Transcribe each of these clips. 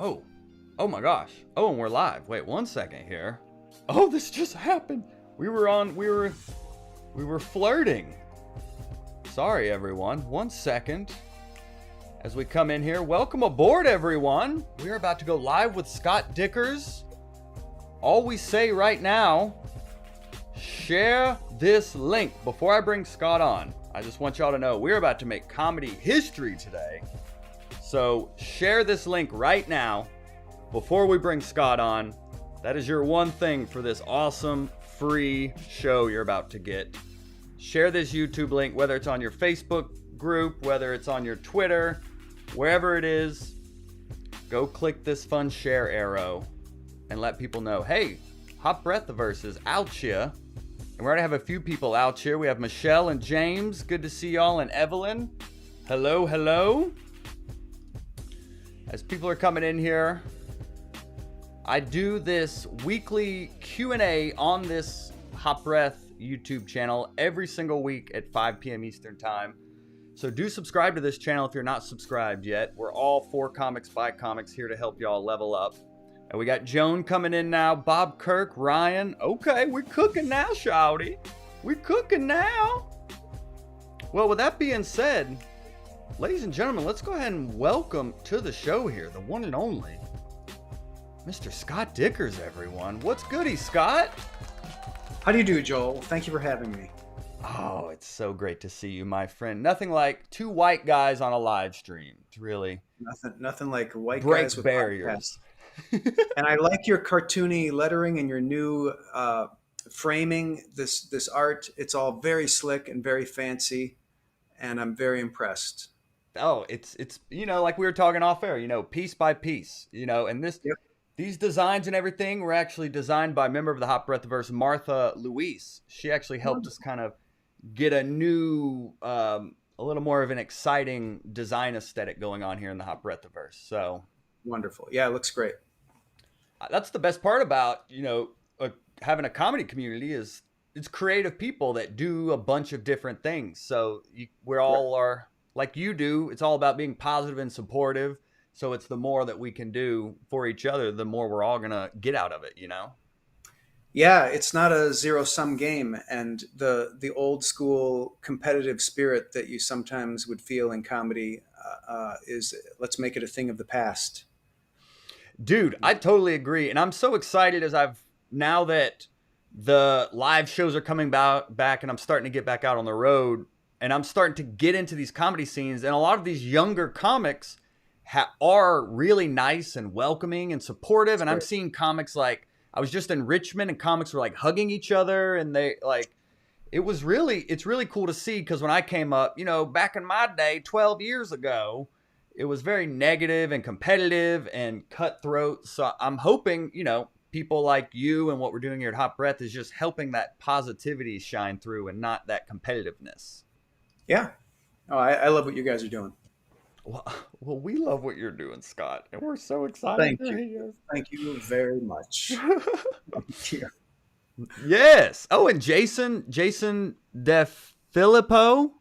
Oh, oh my gosh. Oh, and we're live. Wait 1 second here. Oh, this just happened. We were flirting. Sorry, everyone. 1 second. As we come in here, welcome aboard, everyone. We're about to go live with Scott Dikkers. All we say right now, share this link. Before I bring Scott on, I just want y'all to know we're about to make comedy history today. So share this link right now before we bring Scott on. That is your one thing for this awesome free show you're about to get. Share this YouTube link, whether it's on your Facebook group, whether it's on your Twitter, wherever it is. Go click this fun share arrow and let people know, hey, Hot Breathiverse is out here. And we're gonna have a few people out here. We have Michelle and James. Good to see y'all. And Evelyn. Hello, hello. As people are coming in here, I do this weekly Q&A on this Hot Breath YouTube channel every single week at 5 p.m. Eastern Time. So do subscribe to this channel if you're not subscribed yet. We're all for comics by comics here to help y'all level up. And we got Joan coming in now, Bob Kirk, Ryan. Okay, we're cooking now, shawty. We're cooking now. Well, with that being said, ladies and gentlemen, let's go ahead and welcome to the show here, the one and only Mr. Scott Dikkers, everyone. What's goody, Scott? How do you do, Joel? Thank you for having me. Oh, it's so great to see you, my friend. Nothing like two white guys on a live stream. It's really nothing like white breaks guys with barriers. And I like your cartoony lettering and your new framing. This art. It's all very slick and very fancy, and I'm very impressed. Oh, it's like we were talking off air, piece by piece, and this. Yep. These designs and everything were actually designed by a member of the Hot Breathiverse, Martha Louise. She actually helped us kind of get a new, a little more of an exciting design aesthetic going on here in the Hot Breathiverse. So wonderful. Yeah, it looks great. That's the best part about, having a comedy community is it's creative people that do a bunch of different things. So we're all are like you do. It's all about being positive and supportive. So it's the more that we can do for each other, the more we're all going to get out of it, Yeah, it's not a zero-sum game. And the old school competitive spirit that you sometimes would feel in comedy is let's make it a thing of the past. Dude, I totally agree. And I'm so excited now that the live shows are coming back and I'm starting to get back out on the road and I'm starting to get into these comedy scenes. And a lot of these younger comics are really nice and welcoming and supportive. And I'm seeing comics like, I was just in Richmond and comics were like hugging each other. And it's really cool to see. Cause when I came up, back in my day, 12 years ago, it was very negative and competitive and cutthroat. So I'm hoping, people like you and what we're doing here at Hot Breath is just helping that positivity shine through and not that competitiveness. Yeah. Oh, I love what you guys are doing. Well, we love what you're doing, Scott, and we're so excited to hear. Thank you very much. Thank you. Yes. Oh, and Jason Filippo,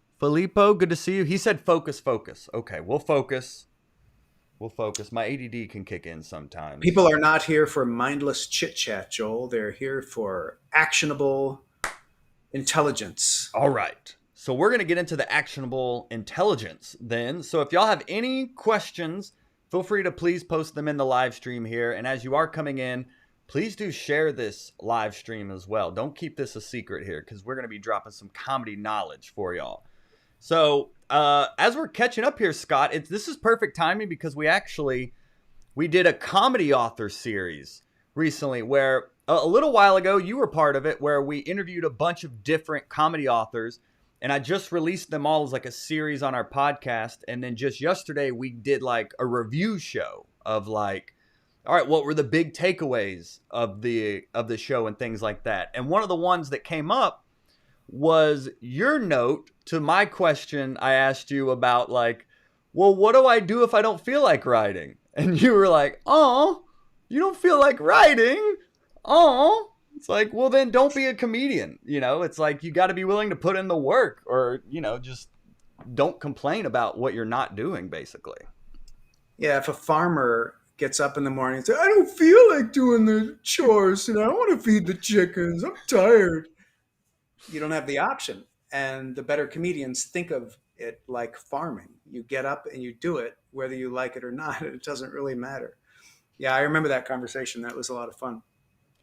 good to see you. He said focus. Okay, we'll focus. My ADD can kick in sometimes. People are not here for mindless chit-chat, Joel. They're here for actionable intelligence. All right. So we're going to get into the actionable intelligence then. So if y'all have any questions, feel free to please post them in the live stream here. And as you are coming in, please do share this live stream as well. Don't keep this a secret here because we're going to be dropping some comedy knowledge for y'all. So as we're catching up here, Scott, this is perfect timing because we did a comedy author series recently where a little while ago you were part of it where we interviewed a bunch of different comedy authors. And I just released them all as like a series on our podcast. And then just yesterday, we did like a review show of like, all right, what were the big takeaways of the show and things like that. And one of the ones that came up was your note to my question I asked you about like, well, what do I do if I don't feel like writing? And you were like, oh, you don't feel like writing? Oh. It's like, well, then don't be a comedian. It's like you got to be willing to put in the work or, just don't complain about what you're not doing, basically. Yeah, if a farmer gets up in the morning and says, I don't feel like doing the chores and I don't want to feed the chickens. I'm tired. You don't have the option. And the better comedians think of it like farming. You get up and you do it, whether you like it or not. It doesn't really matter. Yeah, I remember that conversation. That was a lot of fun.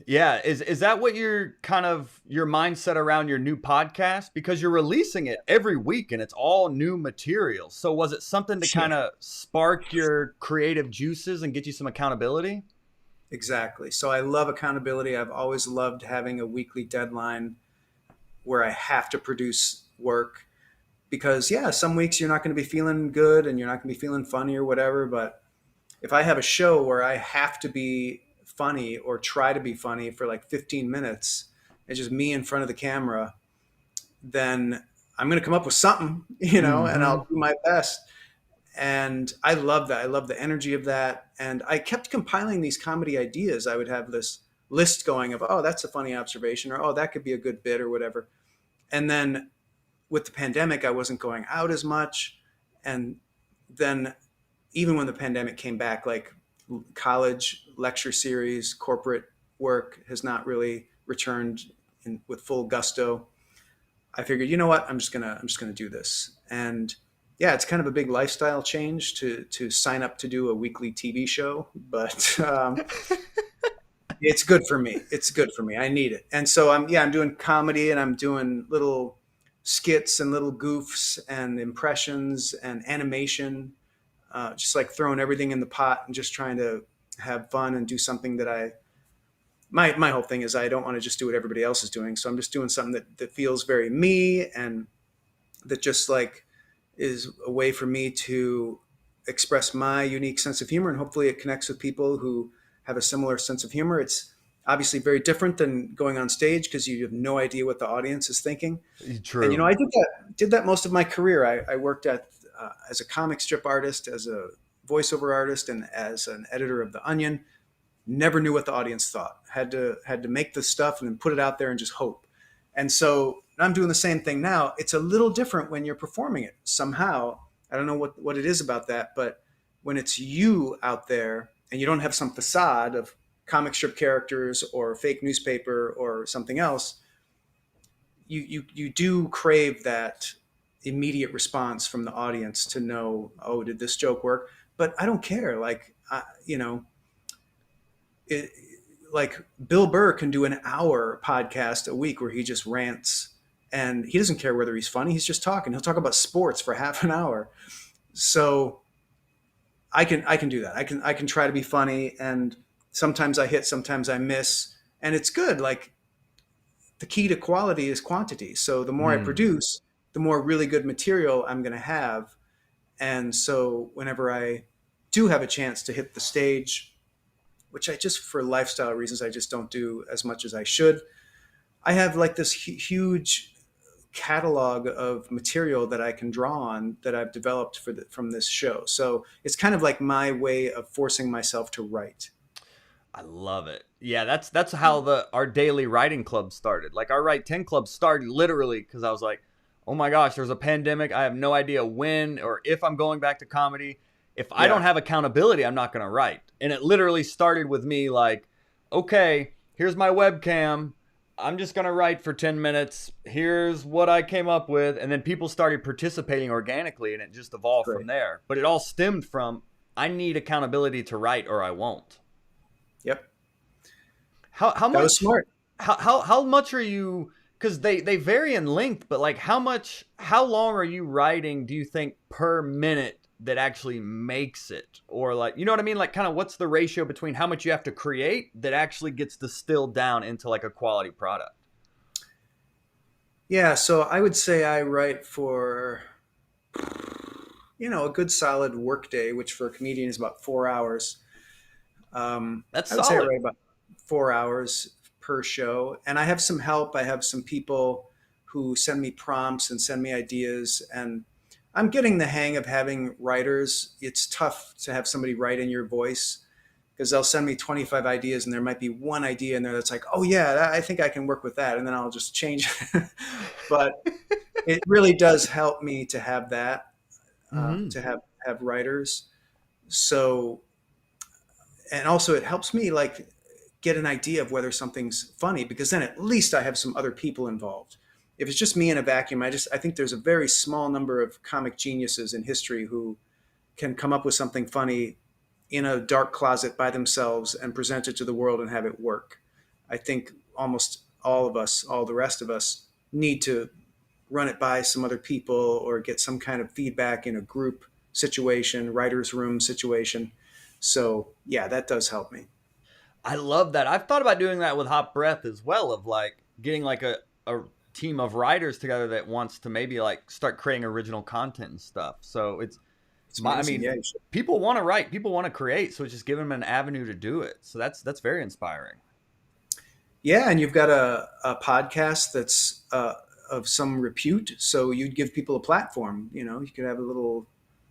Yeah, is that what your kind of your mindset around your new podcast? Because you're releasing it every week and it's all new material. So was it something to kind of spark your creative juices and get you some accountability? Exactly. So I love accountability. I've always loved having a weekly deadline where I have to produce work because, yeah, some weeks you're not going to be feeling good and you're not going to be feeling funny or whatever. But if I have a show where I have to be funny or try to be funny for like 15 minutes, it's just me in front of the camera, then I'm going to come up with something, and Mm-hmm. I'll do my best. And I love that. I love the energy of that. And I kept compiling these comedy ideas. I would have this list going of, oh, that's a funny observation, or oh, that could be a good bit, or whatever. And then with the pandemic, I wasn't going out as much. And then even when the pandemic came back, like college lecture series, corporate work has not really returned with full gusto. I figured, you know what, I'm just gonna do this. And yeah, it's kind of a big lifestyle change to sign up to do a weekly TV show, but it's good for me. It's good for me. I need it. And so I'm doing comedy and I'm doing little skits and little goofs and impressions and animation, just like throwing everything in the pot and just trying to have fun and do something that my whole thing is I don't want to just do what everybody else is doing. So I'm just doing something that feels very me and that just like is a way for me to express my unique sense of humor, and hopefully it connects with people who have a similar sense of humor. It's obviously very different than going on stage because you have no idea what the audience is thinking. And True. I did that most of my career. I worked at as a comic strip artist, as a voiceover artist, and as an editor of The Onion. Never knew what the audience thought. Had to make the stuff and then put it out there and just hope. And so I'm doing the same thing now. It's a little different when you're performing it somehow. I don't know what it is about that, but when it's you out there and you don't have some facade of comic strip characters or fake newspaper or something else, you do crave that immediate response from the audience to know, oh, did this joke work? But I don't care. It, like Bill Burr can do an hour podcast a week where he just rants and he doesn't care whether he's funny. He's just talking. He'll talk about sports for half an hour. So I can do that. I can try to be funny, and sometimes I hit, sometimes I miss, and it's good. Like the key to quality is quantity. So the more I Mm. produce, the more really good material I'm going to have. And so whenever I do have a chance to hit the stage, which I just, for lifestyle reasons, I just don't do as much as I should. I have like this huge catalog of material that I can draw on that I've developed from this show. So it's kind of like my way of forcing myself to write. I love it. Yeah, that's how the our daily writing club started. Like our Write 10 club started literally because I was like, oh my gosh, there's a pandemic. I have no idea when or if I'm going back to comedy. If I don't Yeah, have accountability, I'm not gonna write. And it literally started with me like, okay, here's my webcam. I'm just gonna write for 10 minutes. Here's what I came up with. And then people started participating organically and it just evolved from great. there. But it all stemmed from I need accountability to write or I won't. Yep, How that was much smart. how much are you, because they vary in length, but like how long are you writing, do you think, per minute that actually makes it? Or like, you know what I mean? Like kind of what's the ratio between how much you have to create that actually gets distilled down into like a quality product? Yeah, so I would say I write for a good solid work day, which for a comedian is about 4 hours. That's I would say I solid. write about 4 hours per show, and I have some help. I have some people who send me prompts and send me ideas, and I'm getting the hang of having writers. It's tough to have somebody write in your voice because they'll send me 25 ideas, and there might be one idea in there that's like, oh yeah, I think I can work with that, and then I'll just change it. But it really does help me to have that, Hmm. to have writers. So and also it helps me like get an idea of whether something's funny, because then at least I have some other people involved. If it's just me in a vacuum, I think there's a very small number of comic geniuses in history who can come up with something funny in a dark closet by themselves and present it to the world and have it work. I think almost all of us, all the rest of us, need to run it by some other people or get some kind of feedback in a group situation, writer's room situation. So, yeah, that does help me. I love that. I've thought about doing that with Hot Breath as well, of like getting like a team of writers together that wants to maybe like start creating original content and stuff. So It's I amazing. mean, Yeah. people want to write, people want to create, so it's just giving them an avenue to do it. So that's very inspiring. Yeah. And you've got a podcast that's of some repute. So you'd give people a platform. You could have a little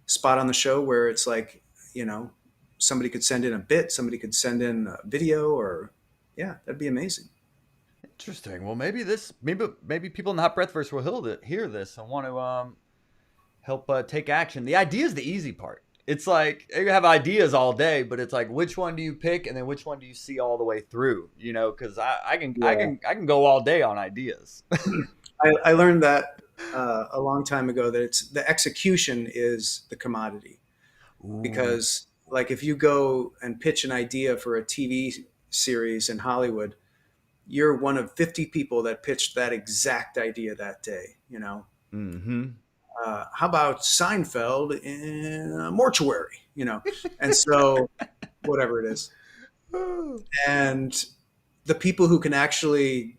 spot on the show where it's like, you know, somebody could send in a bit, somebody could send in a video, or, yeah, that'd be amazing. Interesting. Well, maybe people in the Hot Breathverse will hear this and want to help take action. The idea is the easy part. It's like you have ideas all day, but it's like which one do you pick, and then which one do you see all the way through? Because Yeah. I can go all day on ideas. I learned that a long time ago, that it's the execution is the commodity. Ooh. Because like if you go and pitch an idea for a TV series in Hollywood, you're one of 50 people that pitched that exact idea that day. Mm-hmm. How about Seinfeld in a mortuary? And so whatever it is. And the people who can actually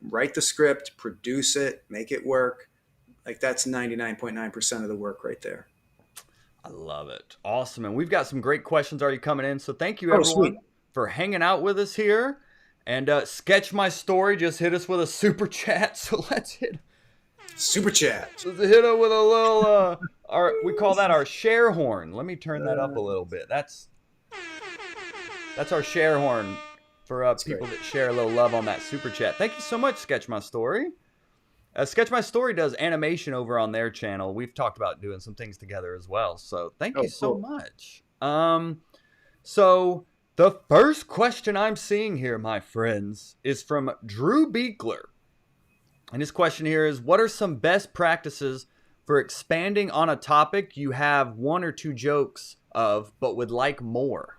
write the script, produce it, make it work, like that's 99.9% of the work right there. I love it. Awesome. And we've got some great questions already coming in. So thank you, Oh, sweet. everyone, for hanging out with us here. And Sketch My Story just hit us with a super chat. So Super chat. let's hit it with a little, we call that our share horn. Let me turn that up a little bit. That's our share horn for That's great. people that share a little love on that super chat. Thank you so much, Sketch My Story. Sketch My Story does animation over on their channel. We've talked about doing some things together as well. So thank you Oh, so cool. much. So the first question I'm seeing here, my friends, is from Drew Beekler. And his question here is, what are some best practices for expanding on a topic you have one or two jokes of, but would like more?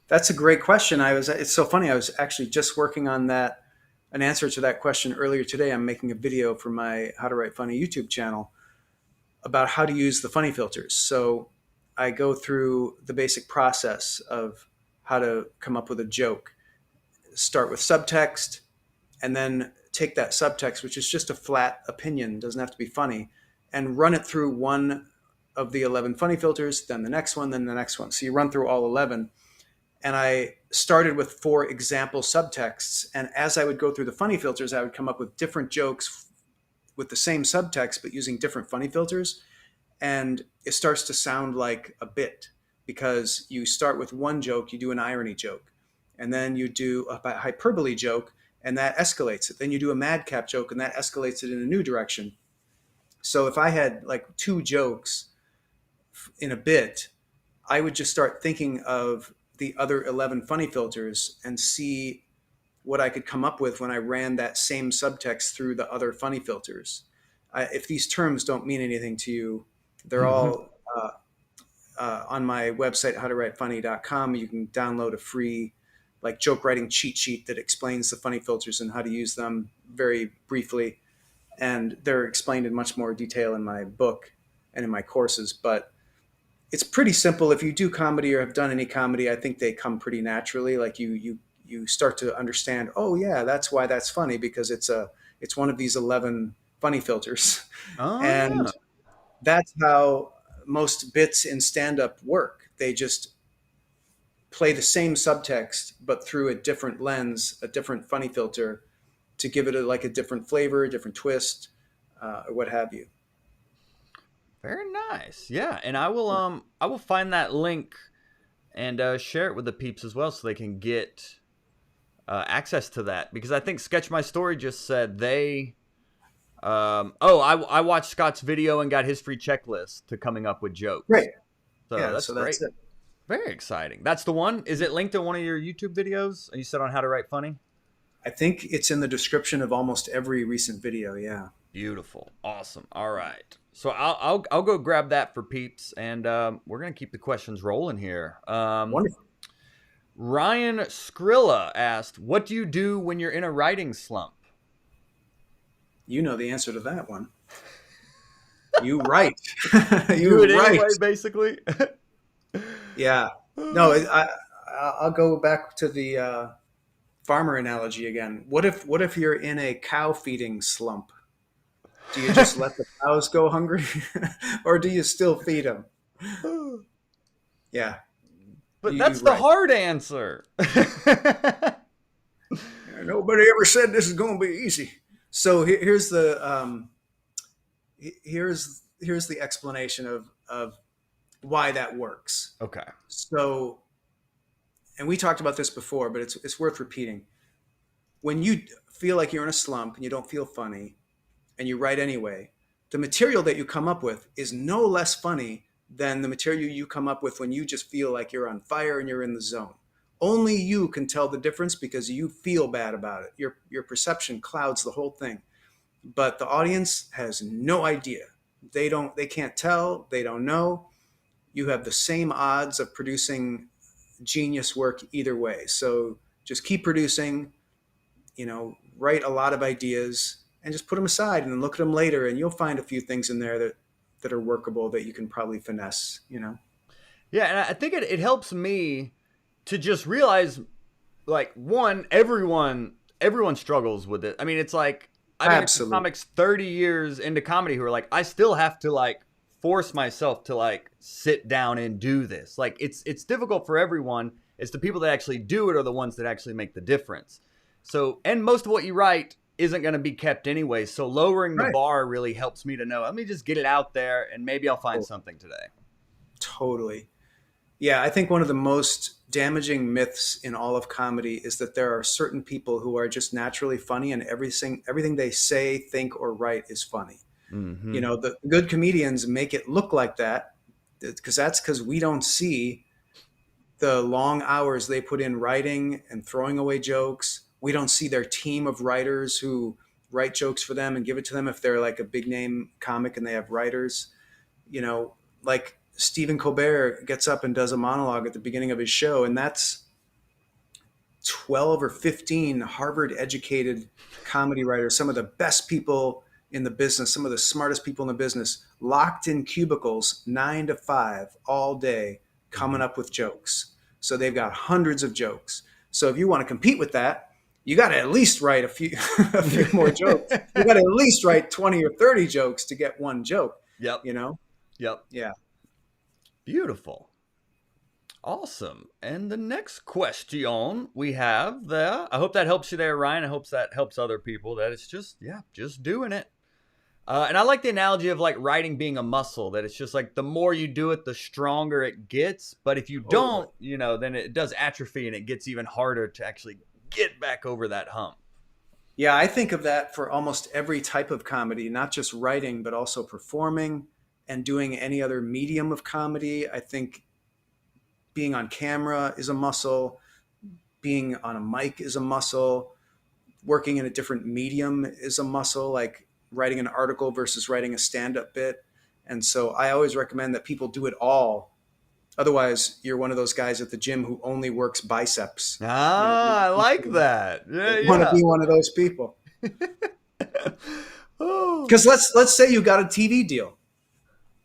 That's a great question. It's so funny. I was actually just working on an answer to that question earlier today. I'm making a video for my How to Write Funny YouTube channel about how to use the funny filters. So I go through the basic process of how to come up with a joke. Start with subtext, and then take that subtext, which is just a flat opinion, doesn't have to be funny, and run it through one of the 11 funny filters, then the next one, then the next one. So you run through all 11. And I started with 4 example subtexts. And as I would go through the funny filters, I would come up with different jokes with the same subtext, but using different funny filters. And it starts to sound like a bit, because you start with one joke, you do an irony joke, and then you do a hyperbole joke, and that escalates it. Then you do a madcap joke, and that escalates it in a new direction. So if I had like 2 jokes in a bit, I would just start thinking of the other 11 funny filters and see what I could come up with when I ran that same subtext through the other funny filters. If these terms don't mean anything to you, they're all on my website, howtowritefunny.com. You can download a free like joke writing cheat sheet that explains the funny filters and how to use them very briefly. And they're explained in much more detail in my book and in my courses. But it's pretty simple. If you do comedy or have done any comedy, I think they come pretty naturally. Like you start to understand, oh yeah, that's why that's funny, because it's one of these 11 funny filters. Oh, And yeah. that's how most bits in stand up work. They just play the same subtext but through a different lens, a different funny filter, to give it like a different flavor, a different twist, or what have you. Very nice. Yeah. And I will find that link and share it with the peeps as well so they can get access to that, because I think Sketch My Story just said I watched Scott's video and got his free checklist to coming up with jokes. Great. So Yeah, that's so great. that's it. Very exciting. That's the one. Is it linked to one of your YouTube videos? You said on how to write funny? I think it's in the description of almost every recent video. Yeah. Beautiful. Awesome. All right. So I'll go grab that for peeps, and we're gonna keep the questions rolling here. Wonderful. Ryan Skrilla asked, "What do you do when you're in a writing slump?" You know the answer to that one. You write. Do it write. anyway, basically. Yeah. No, I'll go back to the farmer analogy again. What if you're in a cow feeding slump? Do you just let the cows go hungry, or do you still feed them? Yeah. But You that's the write. hard answer. Nobody ever said this is going to be easy. So here's the explanation of why that works. Okay. So, and we talked about this before, but it's worth repeating. When you feel like you're in a slump and you don't feel funny, and you write anyway, the material that you come up with is no less funny than the material you come up with when you just feel like you're on fire and you're in the zone. Only you can tell the difference because you feel bad about it. Your perception clouds the whole thing. But the audience has no idea. They can't tell, they don't know. You have the same odds of producing genius work either way. So just keep producing, write a lot of ideas and just put them aside and then look at them later, and you'll find a few things in there that are workable that you can probably finesse. Yeah, and I think it helps me to just realize, like, one, everyone struggles with it. I mean, it's like I've been in Absolutely. comics 30 years into comedy who are like, I still have to like force myself to like sit down and do this. Like it's difficult for everyone. It's the people that actually do it are the ones that actually make the difference. So, and most of what you write isn't going to be kept anyway. So lowering the Right. bar really helps me to know, let me just get it out there and maybe I'll find something today. Totally. Yeah, I think one of the most damaging myths in all of comedy is that there are certain people who are just naturally funny and everything they say, think, or write is funny. Mm-hmm. The good comedians make it look like that because we don't see the long hours they put in writing and throwing away jokes. We don't see their team of writers who write jokes for them and give it to them if they're like a big name comic and they have writers. Like Stephen Colbert gets up and does a monologue at the beginning of his show, and that's 12 or 15 Harvard educated comedy writers, some of the best people in the business, some of the smartest people in the business, locked in cubicles 9 to 5 all day, coming up with jokes. So they've got hundreds of jokes. So if you want to compete with that, you got to at least write a few more jokes. You got to at least write 20 or 30 jokes to get one joke. Yep. Yep. Yeah. Beautiful. Awesome. And the next question we have there, I hope that helps you there, Ryan. I hope that helps other people, that it's just doing it. And I like the analogy of like writing being a muscle, that it's just like the more you do it, the stronger it gets. But if you don't, then it does atrophy and it gets even harder to actually get back over that hump. Yeah, I think of that for almost every type of comedy, not just writing, but also performing and doing any other medium of comedy. I think being on camera is a muscle, being on a mic is a muscle, working in a different medium is a muscle, like writing an article versus writing a stand-up bit. And so I always recommend that people do it all. Otherwise, you're one of those guys at the gym who only works biceps. I like that. Yeah, You want to be one of those people. Oh. Because let's say you got a TV deal.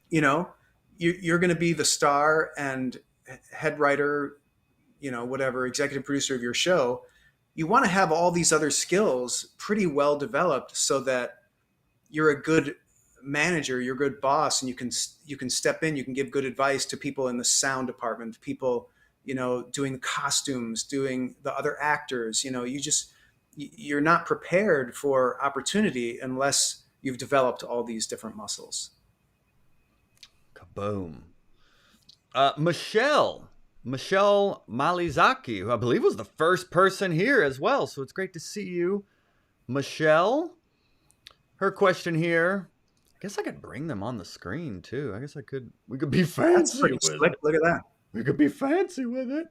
You're going to be the star and head writer, whatever, executive producer of your show. You want to have all these other skills pretty well developed so that you're a good manager, you're a good boss, and you can step in, you can give good advice to people in the sound department, people, doing the costumes, doing the other actors. You're not prepared for opportunity unless you've developed all these different muscles. Kaboom. Michelle Malizaki, who I believe was the first person here as well. So it's great to see you, Michelle. Her question here, I guess I could bring them on the screen too. I guess we could be fancy. That's pretty slick. Look at that. We could be fancy with it.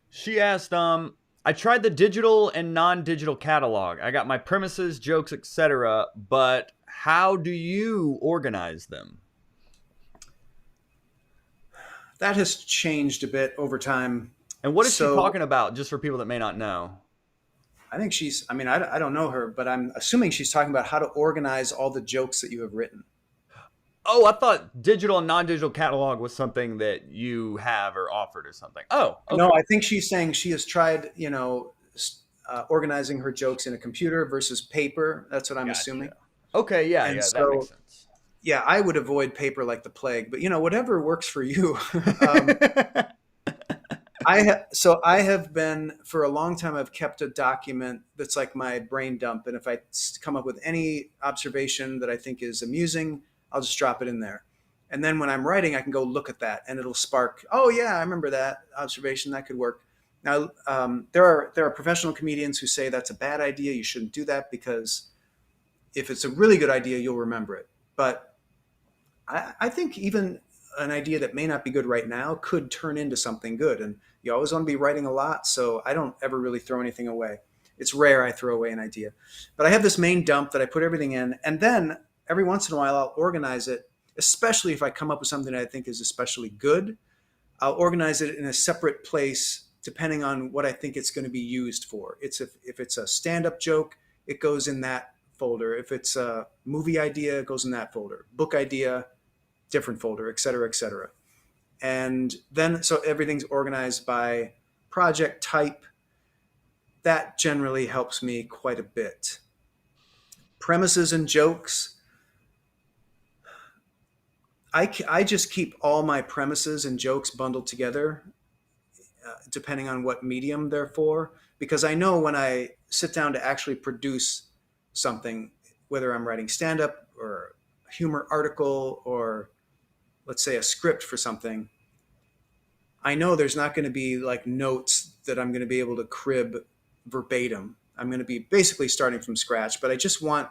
She asked, I tried the digital and non-digital catalog. I got my premises, jokes, etc., but how do you organize them? That has changed a bit over time. And what is she So talking about, just for people that may not know? I think I mean, I don't know her, but I'm assuming she's talking about how to organize all the jokes that you have written. Oh, I thought digital and non-digital catalog was something that you have or offered or something. Oh, No, okay. I think she's saying she has tried, organizing her jokes in a computer versus paper. That's what I'm Gotcha. assuming. Okay, yeah, And yeah, that makes so, sense. yeah, I would avoid paper like the plague, but whatever works for you. um, I have been for a long time. I've kept a document that's like my brain dump, and if I come up with any observation that I think is amusing, I'll just drop it in there. And then when I'm writing, I can go look at that, and it'll spark. Oh yeah, I remember that observation. That could work. Now there are professional comedians who say that's a bad idea. You shouldn't do that because if it's a really good idea, you'll remember it. But I think even an idea that may not be good right now could turn into something good. And you always want to be writing a lot. So I don't ever really throw anything away. It's rare I throw away an idea. But I have this main dump that I put everything in. And then every once in a while, I'll organize it, especially if I come up with something that I think is especially good. I'll organize it in a separate place depending on what I think it's going to be used for. If it's a stand-up joke, it goes in that folder. If it's a movie idea, it goes in that folder. Book idea, different folder, et cetera, et cetera. And then, so everything's organized by project type. That generally helps me quite a bit. Premises and jokes. I just keep all my premises and jokes bundled together, depending on what medium they're for, because I know when I sit down to actually produce something, whether I'm writing stand up or a humor article or let's say a script for something, I know there's not going to be like notes that I'm going to be able to crib verbatim. I'm going to be basically starting from scratch, but I just want,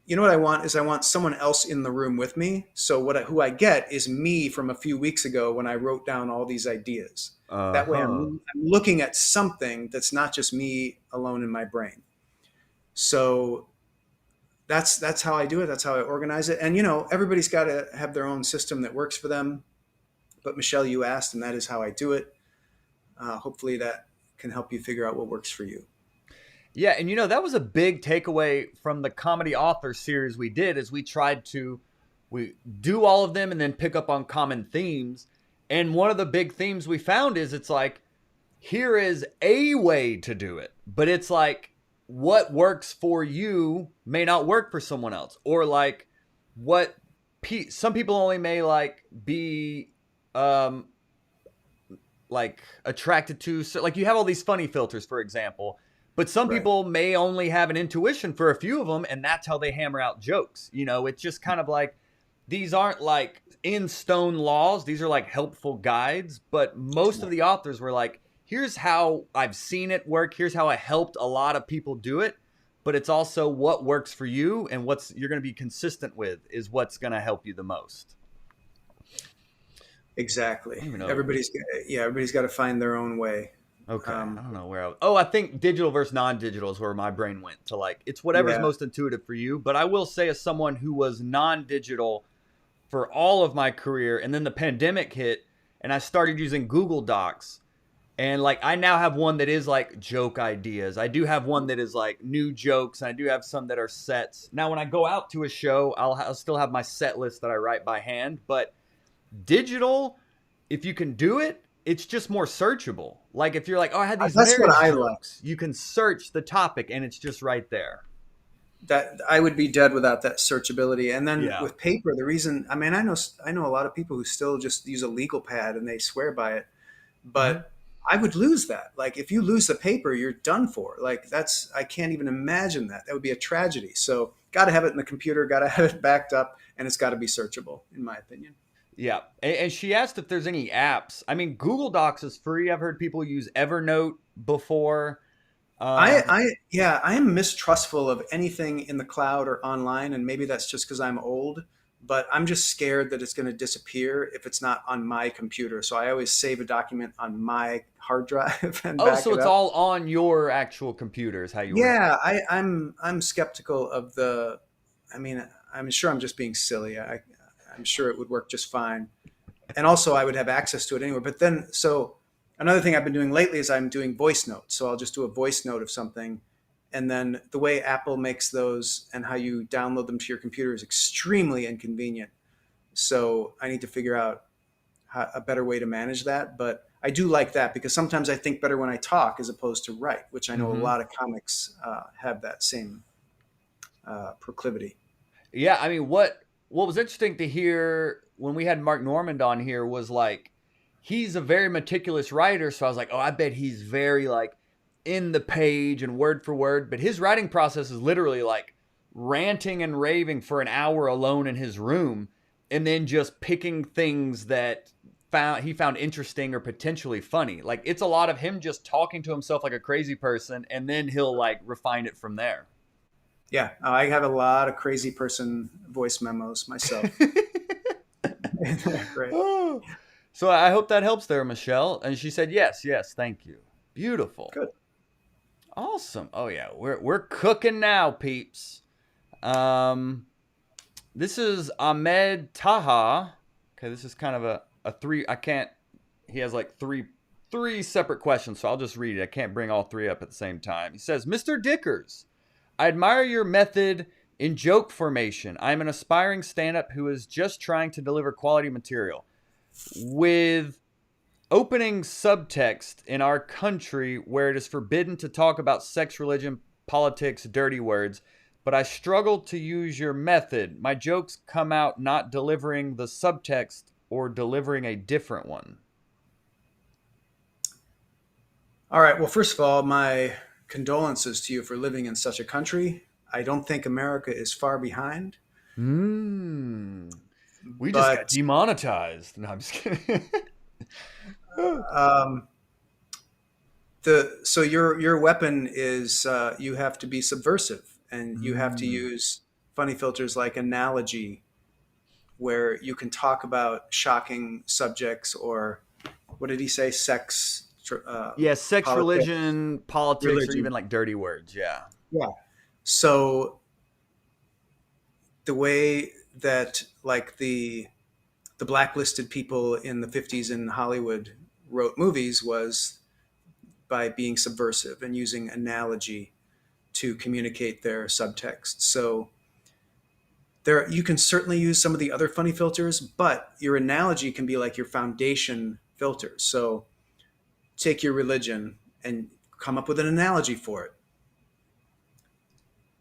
what I want is I want someone else in the room with me. So who I get is me from a few weeks ago when I wrote down all these ideas. That way Uh-huh. I'm looking at something that's not just me alone in my brain. So that's how I do it. That's how I organize it. And everybody's got to have their own system that works for them. But Michelle, you asked, and that is how I do it. Hopefully, that can help you figure out what works for you. Yeah, and that was a big takeaway from the comedy author series we did is we do all of them and then pick up on common themes. And one of the big themes we found is it's like here is a way to do it, but it's like what works for you may not work for someone else, or like what some people only may like be um like attracted to. So like you have all these funny filters, for example, but some Right. people may only have an intuition for a few of them, and that's how they hammer out jokes. It's just kind of like these aren't like in stone laws. These are like helpful guides. But most of the authors were like, here's how I've seen it work. Here's how I helped a lot of people do it. But it's also what works for you and what's you're going to be consistent with is what's going to help you the most. I Exactly. don't even know. Everybody's got to find their own way. Okay, I Um, don't know where I was. Oh, I think digital versus non-digital is where my brain went to like it's whatever's yeah. most intuitive for you. But I will say, as someone who was non-digital for all of my career, and then the pandemic hit, and I started using Google Docs, and like I now have one that is like joke ideas. I do have one that is like new jokes, and I do have some that are sets. Now, when I go out to a show, I'll still have my set list that I write by hand, but digital, if you can do it, it's just more searchable. Like if you're like, oh, I had these That's what marriage I like. jokes, you can search the topic and it's just right there. That I would be dead without that searchability. And then Yeah. with paper, the reason, I mean, I know a lot of people who still just use a legal pad and they swear by it, Mm-hmm. but I would lose that. Like if you lose the paper, you're done for. Like I can't even imagine that. That would be a tragedy. So got to have it in the computer, got to have it backed up, and it's got to be searchable, in my opinion. Yeah. And she asked if there's any apps. I mean, Google Docs is free. I've heard people use Evernote before. Um, Yeah, I am mistrustful of anything in the cloud or online, and maybe that's just because I'm old. but I'm just scared that it's going to disappear if it's not on my computer. So I always save a document on my hard drive and Oh, back so it it's up. all on your actual computer is how you were. Yeah, I'm skeptical of the. I mean, I'm sure I'm just being silly. I'm sure it would work just fine, and also I would have access to it anywhere. But then, so another thing I've been doing lately is I'm doing voice notes. So I'll just do a voice note of something, and then the way Apple makes those and how you download them to your computer is extremely inconvenient. So I need to figure out a better way to manage that. But I do like that because sometimes I think better when I talk as opposed to write, which I know a Mm-hmm. lot of comics have that same proclivity. Yeah, I mean, what was interesting to hear when we had Mark Normand on here was like he's a very meticulous writer, so I was like, oh, I bet he's very like in the page and word for word, but his writing process is literally like ranting and raving for an hour alone in his room and then just picking things that he found interesting or potentially funny. Like it's a lot of him just talking to himself like a crazy person and then he'll like refine it from there. Yeah, I have a lot of crazy person voice memos myself. Right. Oh. So I hope that helps there, Michelle. And she said, yes, yes, thank you. Beautiful. Good. Awesome. Oh yeah, we're cooking now, peeps. Um this is Ahmed Taha. Okay, this is kind of a three I can't he has like three separate questions, so I'll just read it. I can't bring all three up at the same time. He says, Mr. Dikkers, I admire your method in joke formation. I'm an aspiring stand-up who is just trying to deliver quality material. With opening subtext in our country where it is forbidden to talk about sex, religion, politics, dirty words, but I struggle to use your method. My jokes come out not delivering the subtext or delivering a different one. All right. Well, first of all, my condolences to you for living in such a country. I don't think America is far behind, Hmm. We just got but demonetized. No, I'm just kidding. um, the so your weapon is you have to be subversive and you have to Hmm. use funny filters like analogy, where you can talk about shocking subjects or what did he say? Sex, Yeah, sex, politics, religion, politics, or even religion. like dirty words. Yeah. Yeah. So the way that like the blacklisted people in the 50s in Hollywood wrote movies was by being subversive and using analogy to communicate their subtext. So there you can certainly use some of the other funny filters, but your analogy can be like your foundation filter. So take your religion and come up with an analogy for it.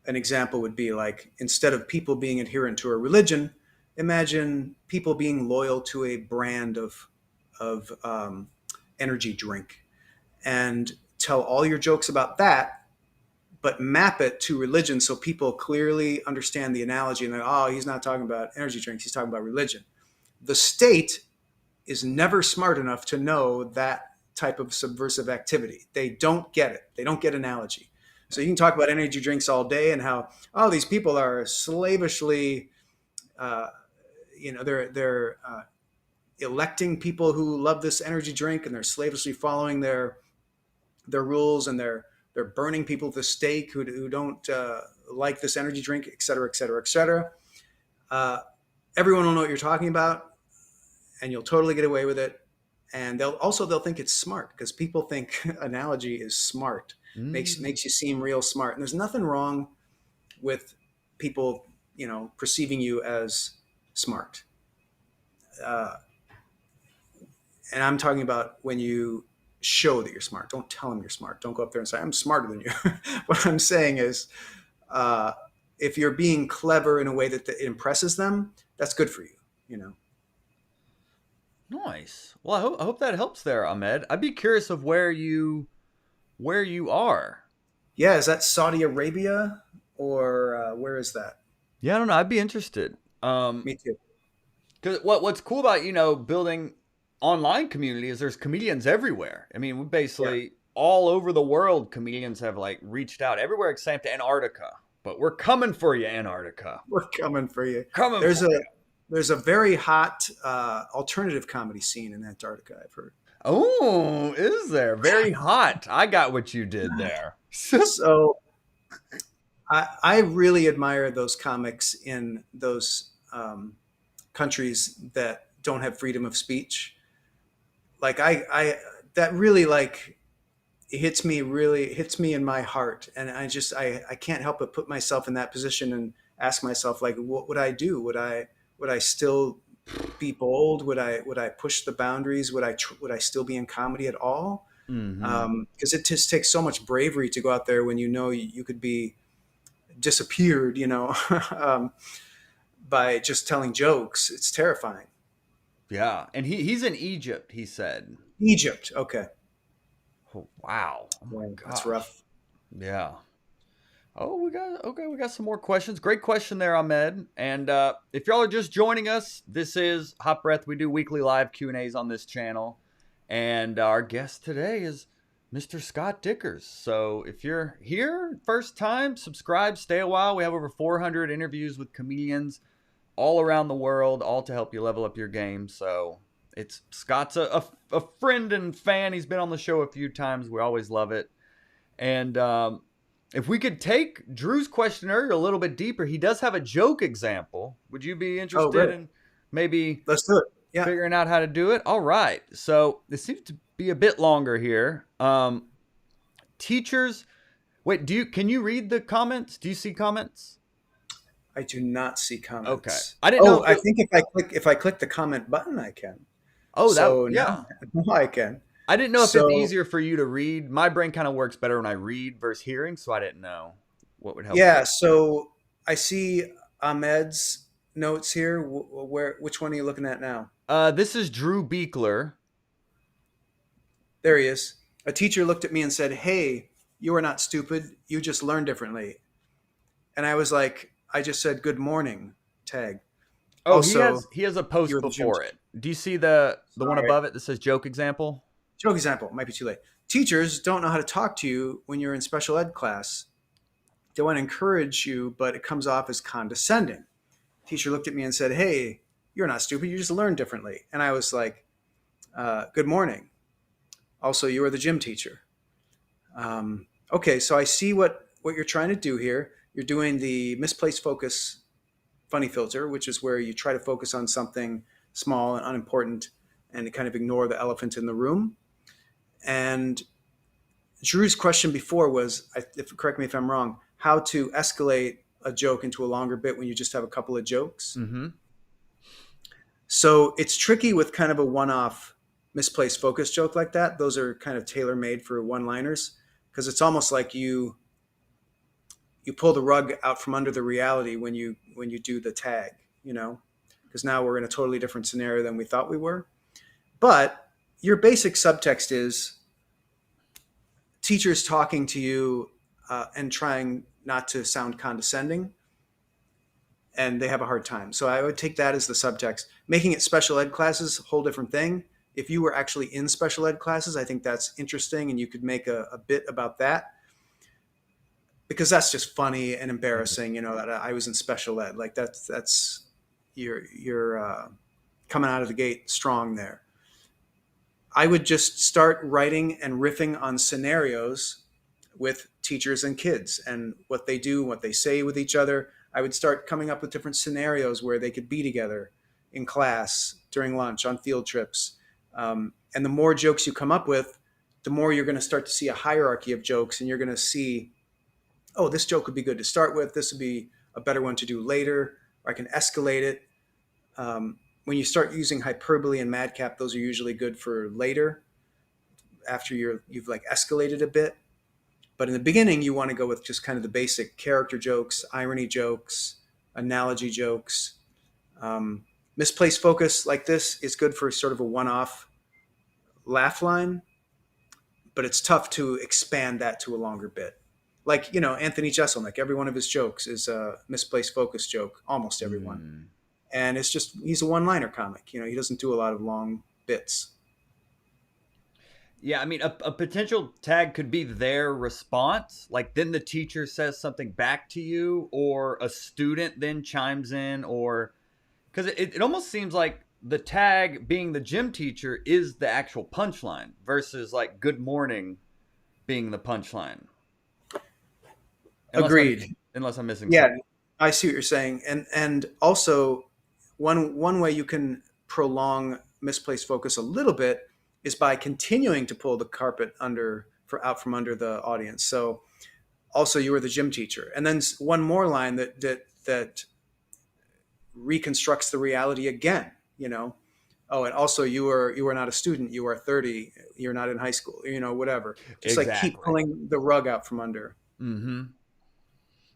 An example would be like instead of people being adherent to a religion, imagine people being loyal to a brand of energy drink, and tell all your jokes about that, but map it to religion so people clearly understand the analogy and they're, oh, he's not talking about energy drinks, he's talking about religion. The state is never smart enough to know that type of subversive activity. They don't get it. They don't get analogy. So you can talk about energy drinks all day and how, oh, these people are slavishly, uh, they're electing people who love this energy drink and they're slavishly following their rules, and they're burning people at the stake who don't like this energy drink, et cetera, et cetera, et cetera. Uh, Everyone will know what you're talking about, and you'll totally get away with it. And they'll think it's smart because people think analogy is smart, Mm. makes you seem real smart. And there's nothing wrong with people, perceiving you as smart. Uh, and I'm talking about when you show that you're smart. Don't tell them you're smart. Don't go up there and say, I'm smarter than you. What I'm saying is, uh, if you're being clever in a way that impresses them, that's good for you, you know? Nice. Well, I hope that helps there, Ahmed. I'd be curious of where you are. Yeah. Is that Saudi Arabia or where is that? Yeah, I don't know. I'd be interested. Me too. Because what's cool about building online community is there's comedians everywhere. I mean, we Yeah. basically all over the world. Comedians have like reached out everywhere except Antarctica. But we're coming for you, Antarctica. We're coming for you. Coming There's for a, you. There's a very hot alternative comedy scene in Antarctica, I've heard. Oh, is there? Very hot. I got what you did there. So I really admire those comics in those countries that don't have freedom of speech. Like I that really like it hits me in my heart, and I can't help but put myself in that position and ask myself, like, what would I do? Would I still be bold? Would I push the boundaries? Would I still be in comedy at all? Hmm. Because it just takes so much bravery to go out there when you know you could be disappeared, um, by just telling jokes. It's terrifying. Yeah, and he's in Egypt. He said. Egypt, okay. Oh, wow. Oh my Yeah, that's gosh. rough. Yeah. Oh, we got some more questions. Great question there, Ahmed. And if y'all are just joining us, this is Hot Breath. We do weekly live Q&As on this channel, and our guest today is Mr. Scott Dikkers. So if you're here first time, subscribe, stay a while. We have over 400 interviews with comedians all around the world, all to help you level up your game. So it's Scott's a friend and fan. He's been on the show a few times. We always love it. And if we could take Drew's questionnaire a little bit deeper, he does have a joke example. Would you be Oh, interested great. in maybe Let's do it. Yeah, figuring out how to do it? All right. So this seems to be a bit longer here. Teachers, wait, can you read the comments? Do you see comments? I do not see Okay. comments. I didn't know Oh, if I it, think if I click the comment button, I can. oh, that, So yeah. now I can. I didn't know if it's So easier for you to read. My brain kind of works better when I read versus hearing, so I didn't know what would help you. yeah, so I see Ahmed's notes here. Which one are you looking at now? This is Drew Beekler. There he is. A teacher looked at me and said, "Hey, you are not stupid. You just learn differently." And I was like, I just said, "Good morning," tag. Oh, Also, he has a you post were the gym before teacher. it. Do you see the one Sorry. above it that says joke example? Joke example. Might be too late. Teachers don't know how to talk to you when you're in special ed class. They want to encourage you, but it comes off as condescending. Teacher looked at me and said, "Hey, you're not stupid. You just learn differently." And I was like, "Good morning. Also, you are the gym teacher." Okay, so I see what you're trying to do here. You're doing the misplaced focus funny filter, which is where you try to focus on something small and unimportant and kind of ignore the elephant in the room. And Drew's question before was, correct me if I'm wrong, how to escalate a joke into a longer bit when you just have a couple of jokes. Mm-hmm. So it's tricky with kind of a one-off misplaced focus joke like that. Those are kind of tailor-made for one-liners because it's almost like you pull the rug out from under the reality when you do the tag, because now we're in a totally different scenario than we thought we were. But your basic subtext is teachers talking to you and trying not to sound condescending, and they have a hard time. So I would take that as the subtext. Making it special ed classes, whole different thing. If you were actually in special ed classes, I think that's interesting, and you could make a bit about that because that's just funny and embarrassing. That I was in special ed. Like that's you're coming out of the gate strong there. I would just start writing and riffing on scenarios with teachers and kids and what they do, what they say with each other. I would start coming up with different scenarios where they could be together in class, during lunch, on field trips. And the more jokes you come up with, the more you're going to start to see a hierarchy of jokes, and you're going to see, oh, this joke would be good to start with. This would be a better one to do later, or I can escalate it. When you start using hyperbole and madcap, those are usually good for later, after you've like escalated a bit. But in the beginning, you want to go with just kind of the basic character jokes, irony jokes, analogy jokes. Misplaced focus like this is good for sort of a one-off laugh line, but it's tough to expand that to a longer bit. Like, Anthony Jeselnik, every one of his jokes is a misplaced focus joke, almost everyone. Mm. And he's a one-liner comic. He doesn't do a lot of long bits. Yeah, I mean, a potential tag could be their response. Like, then the teacher says something back to you, or a student then chimes in, or Because it almost seems like the tag being the gym teacher is the actual punchline versus like good morning being the punchline. Unless I'm Agreed. unless I'm missing Yeah, something. I see what you're saying, and also one way you can prolong misplaced focus a little bit is by continuing to pull the carpet under for out from under the audience. So also you were the gym teacher, and then one more line that reconstructs the reality again. You know, oh, and also you were not a student. You are 30. You're not in high school. You know, whatever. Just like keep Exactly. pulling the rug out from under. Mm-hmm.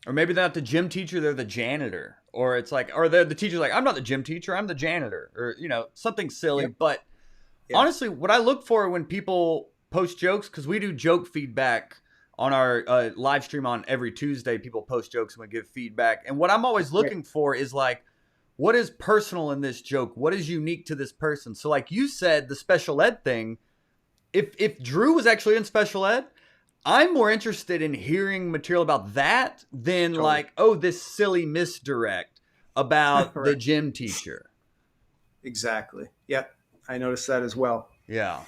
Or maybe they're not the gym teacher, they're the janitor. Or it's like, or the teacher's like, I'm not the gym teacher, I'm the janitor. Or, something silly. Yep. But Yeah. honestly, what I look for when people post jokes, because we do joke feedback on our live stream on every Tuesday, people post jokes and we give feedback. And what I'm always Right. looking for is like, what is personal in this joke? What is unique to this person? So, like you said, the special ed thing, if Drew was actually in special ed, I'm more interested in hearing material about that than Totally. like, oh, this silly misdirect about the Right. gym teacher. Exactly. Yep. I noticed that as well. Yeah.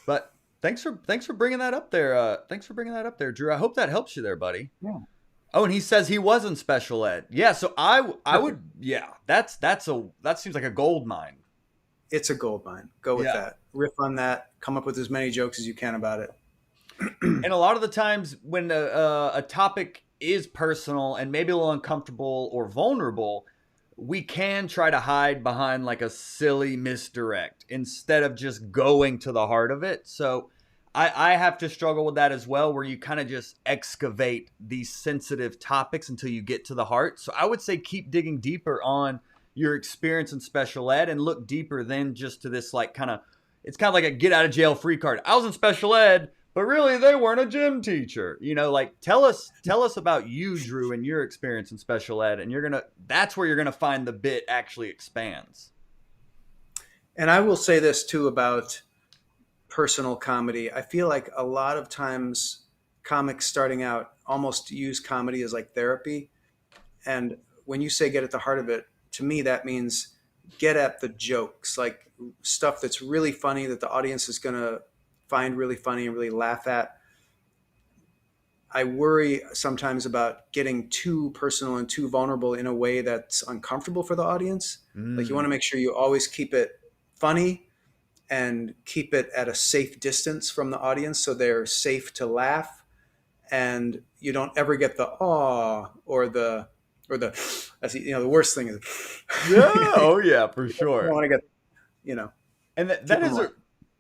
But thanks for bringing that up there. Thanks for bringing that up there, Drew. I hope that helps you there, buddy. Yeah. Oh, and he says he was in special ed. Yeah, so I would that seems like a gold mine. It's a gold mine. Go with Yeah. that. Riff on that. Come up with as many jokes as you can about it. And a lot of the times when a topic is personal and maybe a little uncomfortable or vulnerable, we can try to hide behind like a silly misdirect instead of just going to the heart of it. So I have to struggle with that as well, where you kind of just excavate these sensitive topics until you get to the heart. So I would say keep digging deeper on your experience in special ed and look deeper than just to this like it's kind of like a get out of jail free card. I was in special ed, but really they weren't a gym teacher. Like tell us about you, Drew, and your experience in special ed, and that's where you're gonna find the bit actually expands. And I will say this too about personal comedy. I feel like a lot of times comics starting out almost use comedy as like therapy. And when you say get at the heart of it, to me, that means get at the jokes, like stuff that's really funny that the audience is going to find really funny and really laugh at. I worry sometimes about getting too personal and too vulnerable in a way that's uncomfortable for the audience. Like you want to Mm. make sure you always keep it funny and keep it at a safe distance from the audience so they're safe to laugh, and you don't ever get the awe or the as the worst thing is Yeah. you Oh yeah, for don't sure. want to get you know And keep them alive.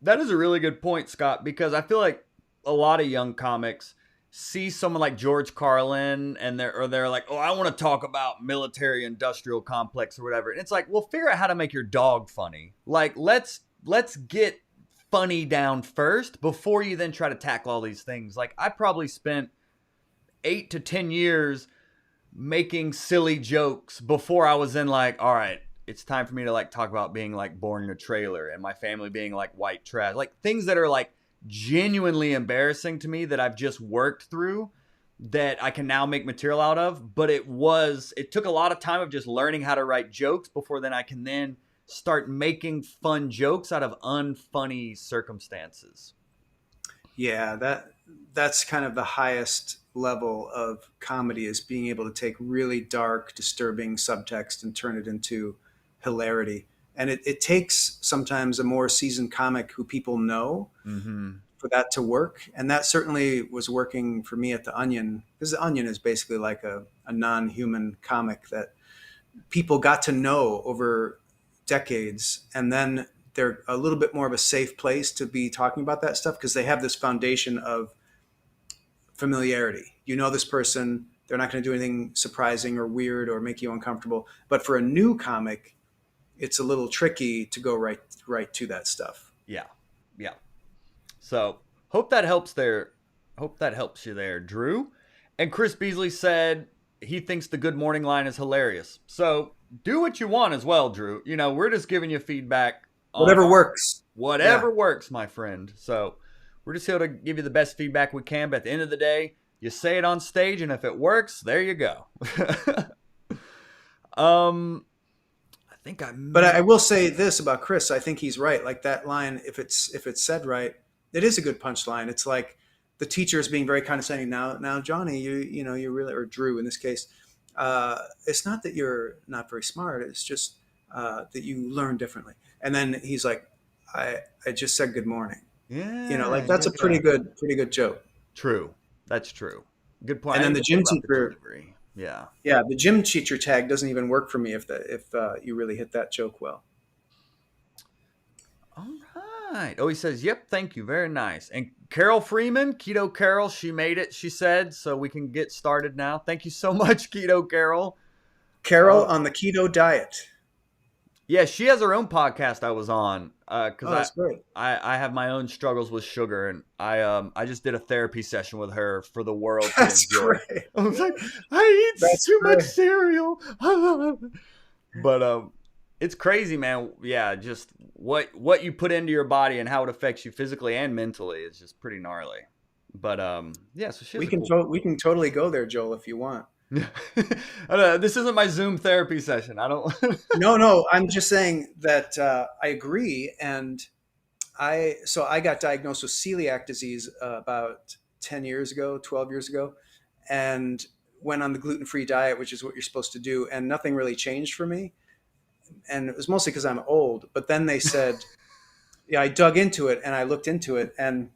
that is a really good point, Scott, because I feel like a lot of young comics see someone like George Carlin and they're like, "Oh, I want to talk about military industrial complex or whatever." And it's like, "Well, figure out how to make your dog funny. Like, let's get funny down first before you then try to tackle all these things." Like, I probably spent 8 to 10 years making silly jokes before I was in like, all right, it's time for me to like talk about being like born in a trailer and my family being like white trash, like things that are like genuinely embarrassing to me that I've just worked through that I can now make material out of. But it took a lot of time of just learning how to write jokes before then I can then start making fun jokes out of unfunny circumstances. Yeah, that's kind of the highest level of comedy, is being able to take really dark, disturbing subtext and turn it into hilarity. And it takes sometimes a more seasoned comic who people know Mm-hmm. for that to work. And that certainly was working for me at the Onion, because the Onion is basically like a non-human comic that people got to know over decades. And then they're a little bit more of a safe place to be talking about that stuff because they have this foundation of familiarity. You know this person, they're not going to do anything surprising or weird or make you uncomfortable. But for a new comic, it's a little tricky to go right to that stuff. Yeah. Yeah. So hope that helps there. Hope that helps you there, Drew. And Chris Beasley said he thinks the good morning line is hilarious. So do what you want as well, Drew. We're just giving you feedback on Whatever works. Yeah. whatever works, my friend. So we're just here to give you the best feedback we can. But at the end of the day, you say it on stage, and if it works, there you go. um, think I But met. I will say this about Chris. I think he's right. Like that line, if it's said right, it is a good punchline. It's like the teacher is being very condescending. Now, Johnny, you really, or Drew in this case, it's not that you're not very smart. It's just that you learn differently. And then he's like, I just said good morning. Like Yeah, that's yeah, a yeah. pretty good joke. True. That's true. Good point. I And then didn't the even think gym about the teacher, delivery. Yeah. yeah, the gym teacher tag doesn't even work for me if you really hit that joke well. All right. Oh, he says, "Yep, thank you, very nice." And Carol Freeman, Keto Carol, she made it. She said, so we can get started now. Thank you so much, Keto Carol. Carol Uh, on the keto diet. yeah, she has her own podcast. I was on because Oh, that's great. I have my own struggles with sugar, and I just did a therapy session with her for the world to That's enjoy. great. I was like, I eat That's too much great. cereal. But it's crazy, man. Yeah, just what you put into your body and how it affects you physically and mentally is just pretty gnarly. But yeah, so she has a cool. We can totally go there, Joel, if you want. This isn't my Zoom therapy session. I don't. No, no, I'm just saying that I agree. And I got diagnosed with celiac disease about 10 years ago, 12 years ago, and went on the gluten-free diet, which is what you're supposed to do. And nothing really changed for me. And it was mostly because I'm old. But then they said, yeah, I dug into it and I looked into it, and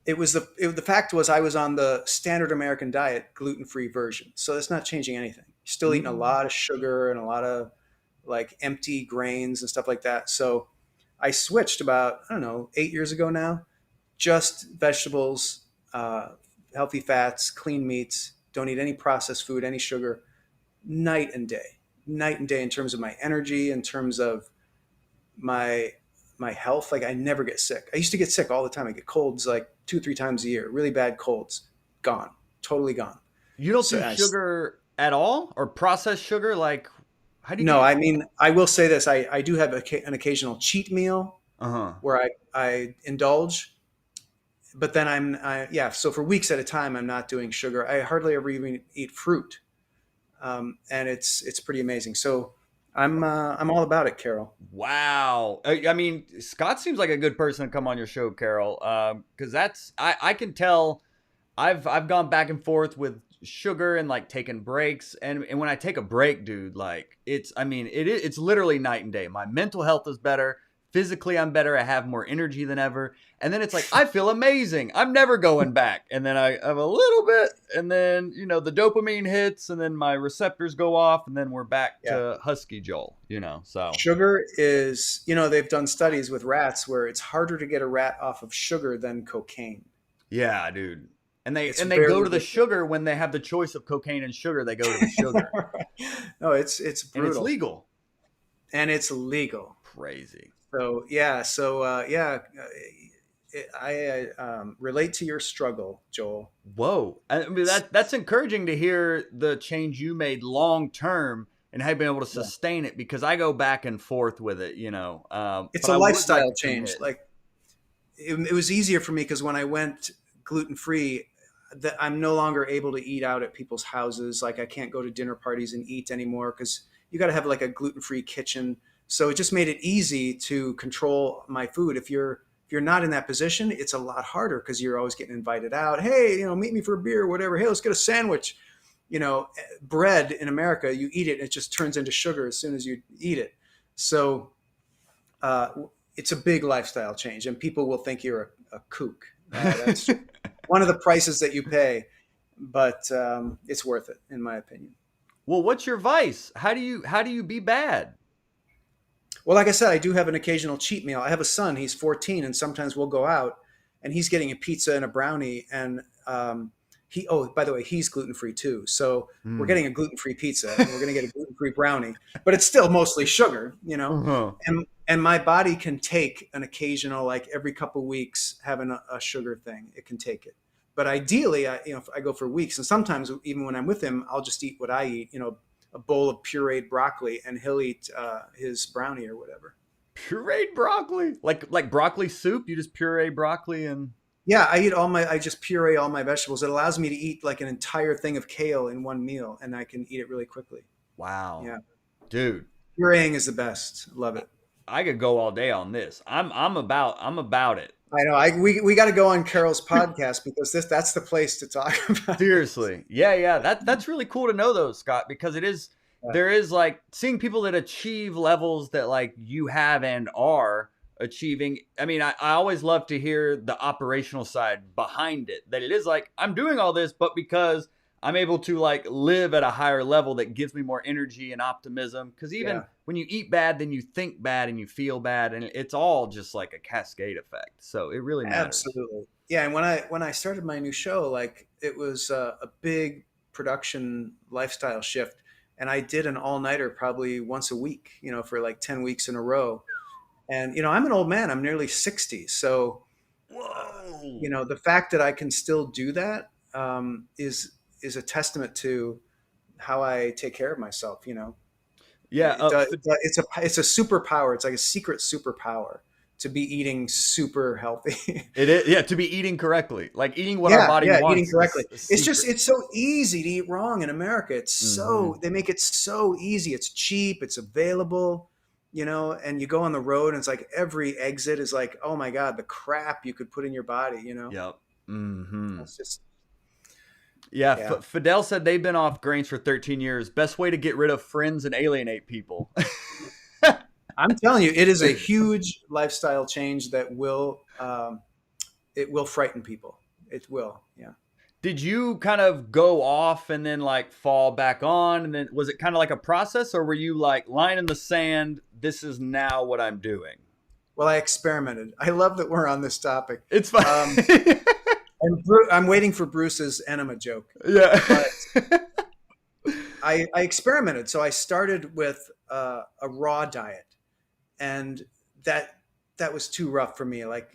the fact was I was on the standard American diet gluten free version, so it's not changing anything. You're still eating a Mm. lot of sugar and a lot of like empty grains and stuff like that. So I switched about, I don't know, 8 years ago now. Just vegetables, healthy fats, clean meats. Don't eat any processed food, any sugar. Night and day in terms of my energy, in terms of my my health. Like I never get sick. I used to get sick all the time. I get colds like 2 3 times a year, really bad colds. Gone, totally gone. You don't So do sugar at all, or processed sugar? Like, how do you no, get? I mean, I will say this: I do have an occasional cheat meal Uh huh. where I indulge, but then yeah. So for weeks at a time, I'm not doing sugar. I hardly ever even eat fruit, and it's pretty amazing. So I'm all about it, Carol. Wow. I mean, Scott seems like a good person to come on your show, Carol. Because that's I can tell. I've gone back and forth with sugar and like taking breaks, and when I take a break, dude, like it's literally night and day. My mental health is better. Physically, I'm better. I have more energy than ever. And then it's like I feel amazing. I'm never going back. And then I have a little bit, and then the dopamine hits, and then my receptors go off, and then we're back Yeah. to husky Joel. So Sugar is, they've done studies with rats where it's harder to get a rat off of sugar than cocaine. yeah, dude. And they It's and they go very to the addictive. sugar when they have the choice of cocaine and sugar. They go to the sugar, No, it's and it's brutal legal. and it's legal. Crazy. So yeah, I relate to your struggle, Joel. Whoa. I mean that's encouraging to hear the change you made long term and have been able to Yeah. sustain it because I go back and forth with it, It's but a I would like lifestyle to change. commit. Like it was easier for me because when I went gluten free, that I'm no longer able to eat out at people's houses. Like I can't go to dinner parties and eat anymore because you got to have like a gluten free kitchen. So it just made it easy to control my food. If you're not in that position, it's a lot harder because you're always getting invited out. Hey, meet me for a beer or whatever. Hey, let's get a sandwich. Bread in America, you eat it, and it just turns into sugar as soon as you eat it. So uh, it's a big lifestyle change, and people will think you're a kook. That's one of the prices that you pay, but it's worth it, in my opinion. Well, what's your vice? How do you be bad? Well, like I said, I do have an occasional cheat meal. I have a son; he's 14, and sometimes we'll go out, and he's getting a pizza and a brownie, and he. Oh, by the way, he's gluten free too. So we're Hmm. getting a gluten free pizza, and we're going to get a gluten free brownie, but it's still mostly sugar, Uh-huh. And my body can take an occasional, like every couple weeks, having a sugar thing. It can take it. But ideally, if I go for weeks, and sometimes even when I'm with him, I'll just eat what I eat. A bowl of pureed broccoli, and he'll eat his brownie or whatever. Pureed broccoli, like broccoli soup. You just puree broccoli and Yeah, I just puree all my vegetables. It allows me to eat like an entire thing of kale in one meal, and I can eat it really quickly. wow, Yeah, dude. Pureeing is the best. Love it. I could go all day on this. I'm about it. I know. We got to go on Carol's podcast because that's the place to talk about this. Seriously. Yeah, yeah. That's really cool to know though, Scott, because Yeah. there is like seeing people that achieve levels that like you have and are achieving. I mean, I always love to hear the operational side behind it. That it is like I'm doing all this, but because I'm able to like live at a higher level that gives me more energy and optimism. Because even Yeah. when you eat bad, then you think bad and you feel bad, and it's all just like a cascade effect. So it really matters. Absolutely. Yeah, and when I started my new show, like it was a big production lifestyle shift, and I did an all-nighter probably once a week, for like 10 weeks in a row. And I'm an old man. I'm nearly 60. So, Whoa. the fact that I can still do that is a testament to how I take care of myself. Yeah. It's a superpower. It's like a secret superpower to be eating super healthy. It is, yeah, to be eating correctly, like eating what our Yeah, body yeah, eating wants correctly. is a It's just secret. it's so easy to eat wrong in America. Hmm. They make it so easy. It's cheap, it's available, and you go on the road and it's like every exit is like, oh my God, the crap you could put in your body. Yep. Hmm. It's just Yeah. yeah. Fidel said they've been off grains for 13 years. Best way to get rid of friends and alienate people. I'm telling you, it is a huge lifestyle change that it will frighten people. It will. Yeah. Did you kind of go off and then like fall back on? And then was it kind of like a process, or were you like line in the sand? This is now what I'm doing. Well, I experimented. I love that we're on this topic. It's fine. Um, and I'm waiting for Bruce's enema joke. Yeah. But I experimented. So I started with a raw diet, and that was too rough for me. Like,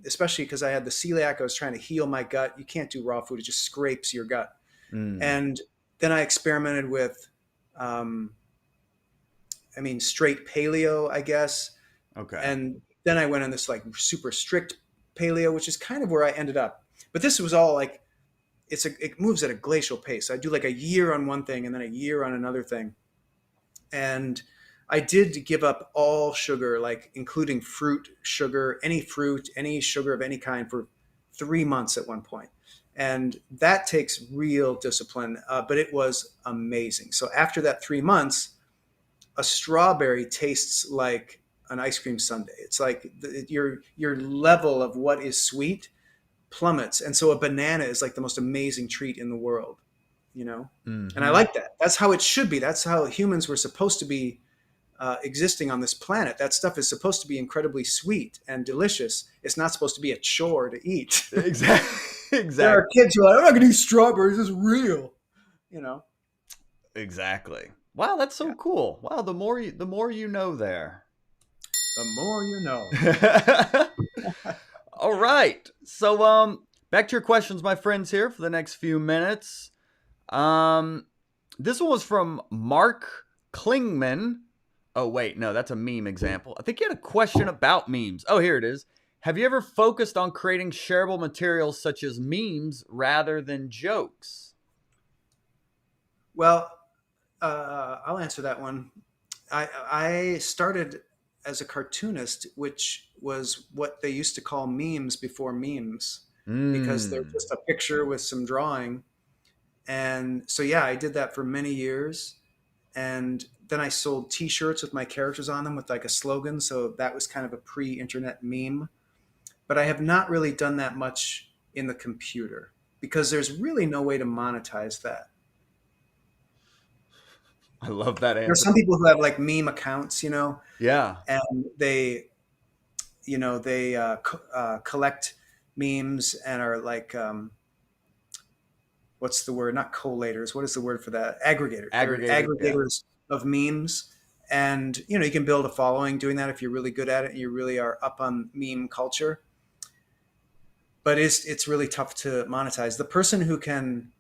especially because I had the celiac, I was trying to heal my gut. You can't do raw food; it just scrapes your gut. Mm, And then I experimented with, um, straight paleo, I guess. okay. And then I went on this like super strict paleo, which is kind of where I ended up. But this was all like it moves at a glacial pace. I do like a year on one thing and then a year on another thing. And I did give up all sugar, like including fruit, any sugar of any kind for 3 months at one point. And that takes real discipline, but it was amazing. So after that 3 months, a strawberry tastes like an ice cream sundae. It's like your level of what is sweet plummets, and so a banana is like the most amazing treat in the world. And I Hmm. like that. That's how it should be. That's how humans were supposed to be existing on this planet. That stuff is supposed to be incredibly sweet and delicious. It's not supposed to be a chore to eat. Exactly. There Exactly. are kids who are like, I'm not gonna eat strawberries. It's real. You know. Exactly. Wow, that's so Yeah. cool. Wow, the more you know there. The more you know. All right. So back to your questions, my friends, here for the next few minutes. Um this one was from Mark Klingman. Oh wait, no, that's a meme example. I think you had a question about memes. Oh, here it is. Have you ever focused on creating shareable materials such as memes rather than jokes? Well, I'll answer that one. I started as a cartoonist, which was what they used to call memes before memes, because they're Mm. just a picture with some drawing. And so, yeah, I did that for many years. And then I sold T-shirts with my characters on them with like a slogan. So that was kind of a pre-internet meme. But I have not really done that much in the computer because there's really no way to monetize that. I love that There are answer. some people who have like meme accounts, Yeah. and they collect memes and are like, what's the word? Not collators. What is the word for that? Aggregators. They're Aggregator. Yeah. aggregators of memes. And you can build a following doing that if you're really good at it and you really are up on meme culture. But it's really tough to monetize. The person who can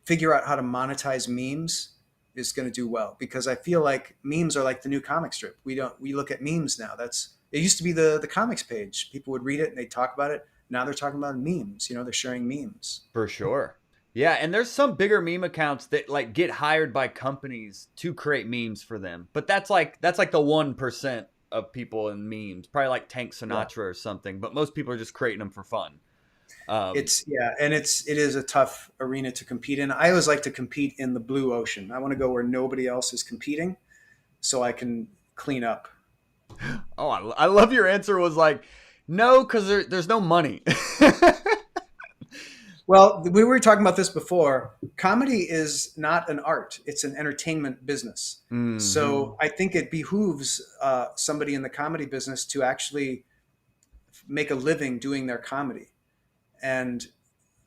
figure out how to monetize memes is going to do well, because I feel like memes are like the new comic strip. We look at memes now. It used to be the comics page. People would read it and they talk about it. Now they're talking about memes. They're sharing memes. For sure. Yeah, and there's some bigger meme accounts that like get hired by companies to create memes for them. But that's like the 1% of people in memes. Probably like Tank Yeah. Sinatra or something, but most people are just creating them for fun. Um, And it is a tough arena to compete in. I always like to compete in the blue ocean. I want to go where nobody else is competing so I can clean up. oh, I love your answer was like, no, because there's no money. Well, we were talking about this before. Comedy is not an art, it's an entertainment business. Hmm. So I think it behooves somebody in the comedy business to actually make a living doing their comedy. And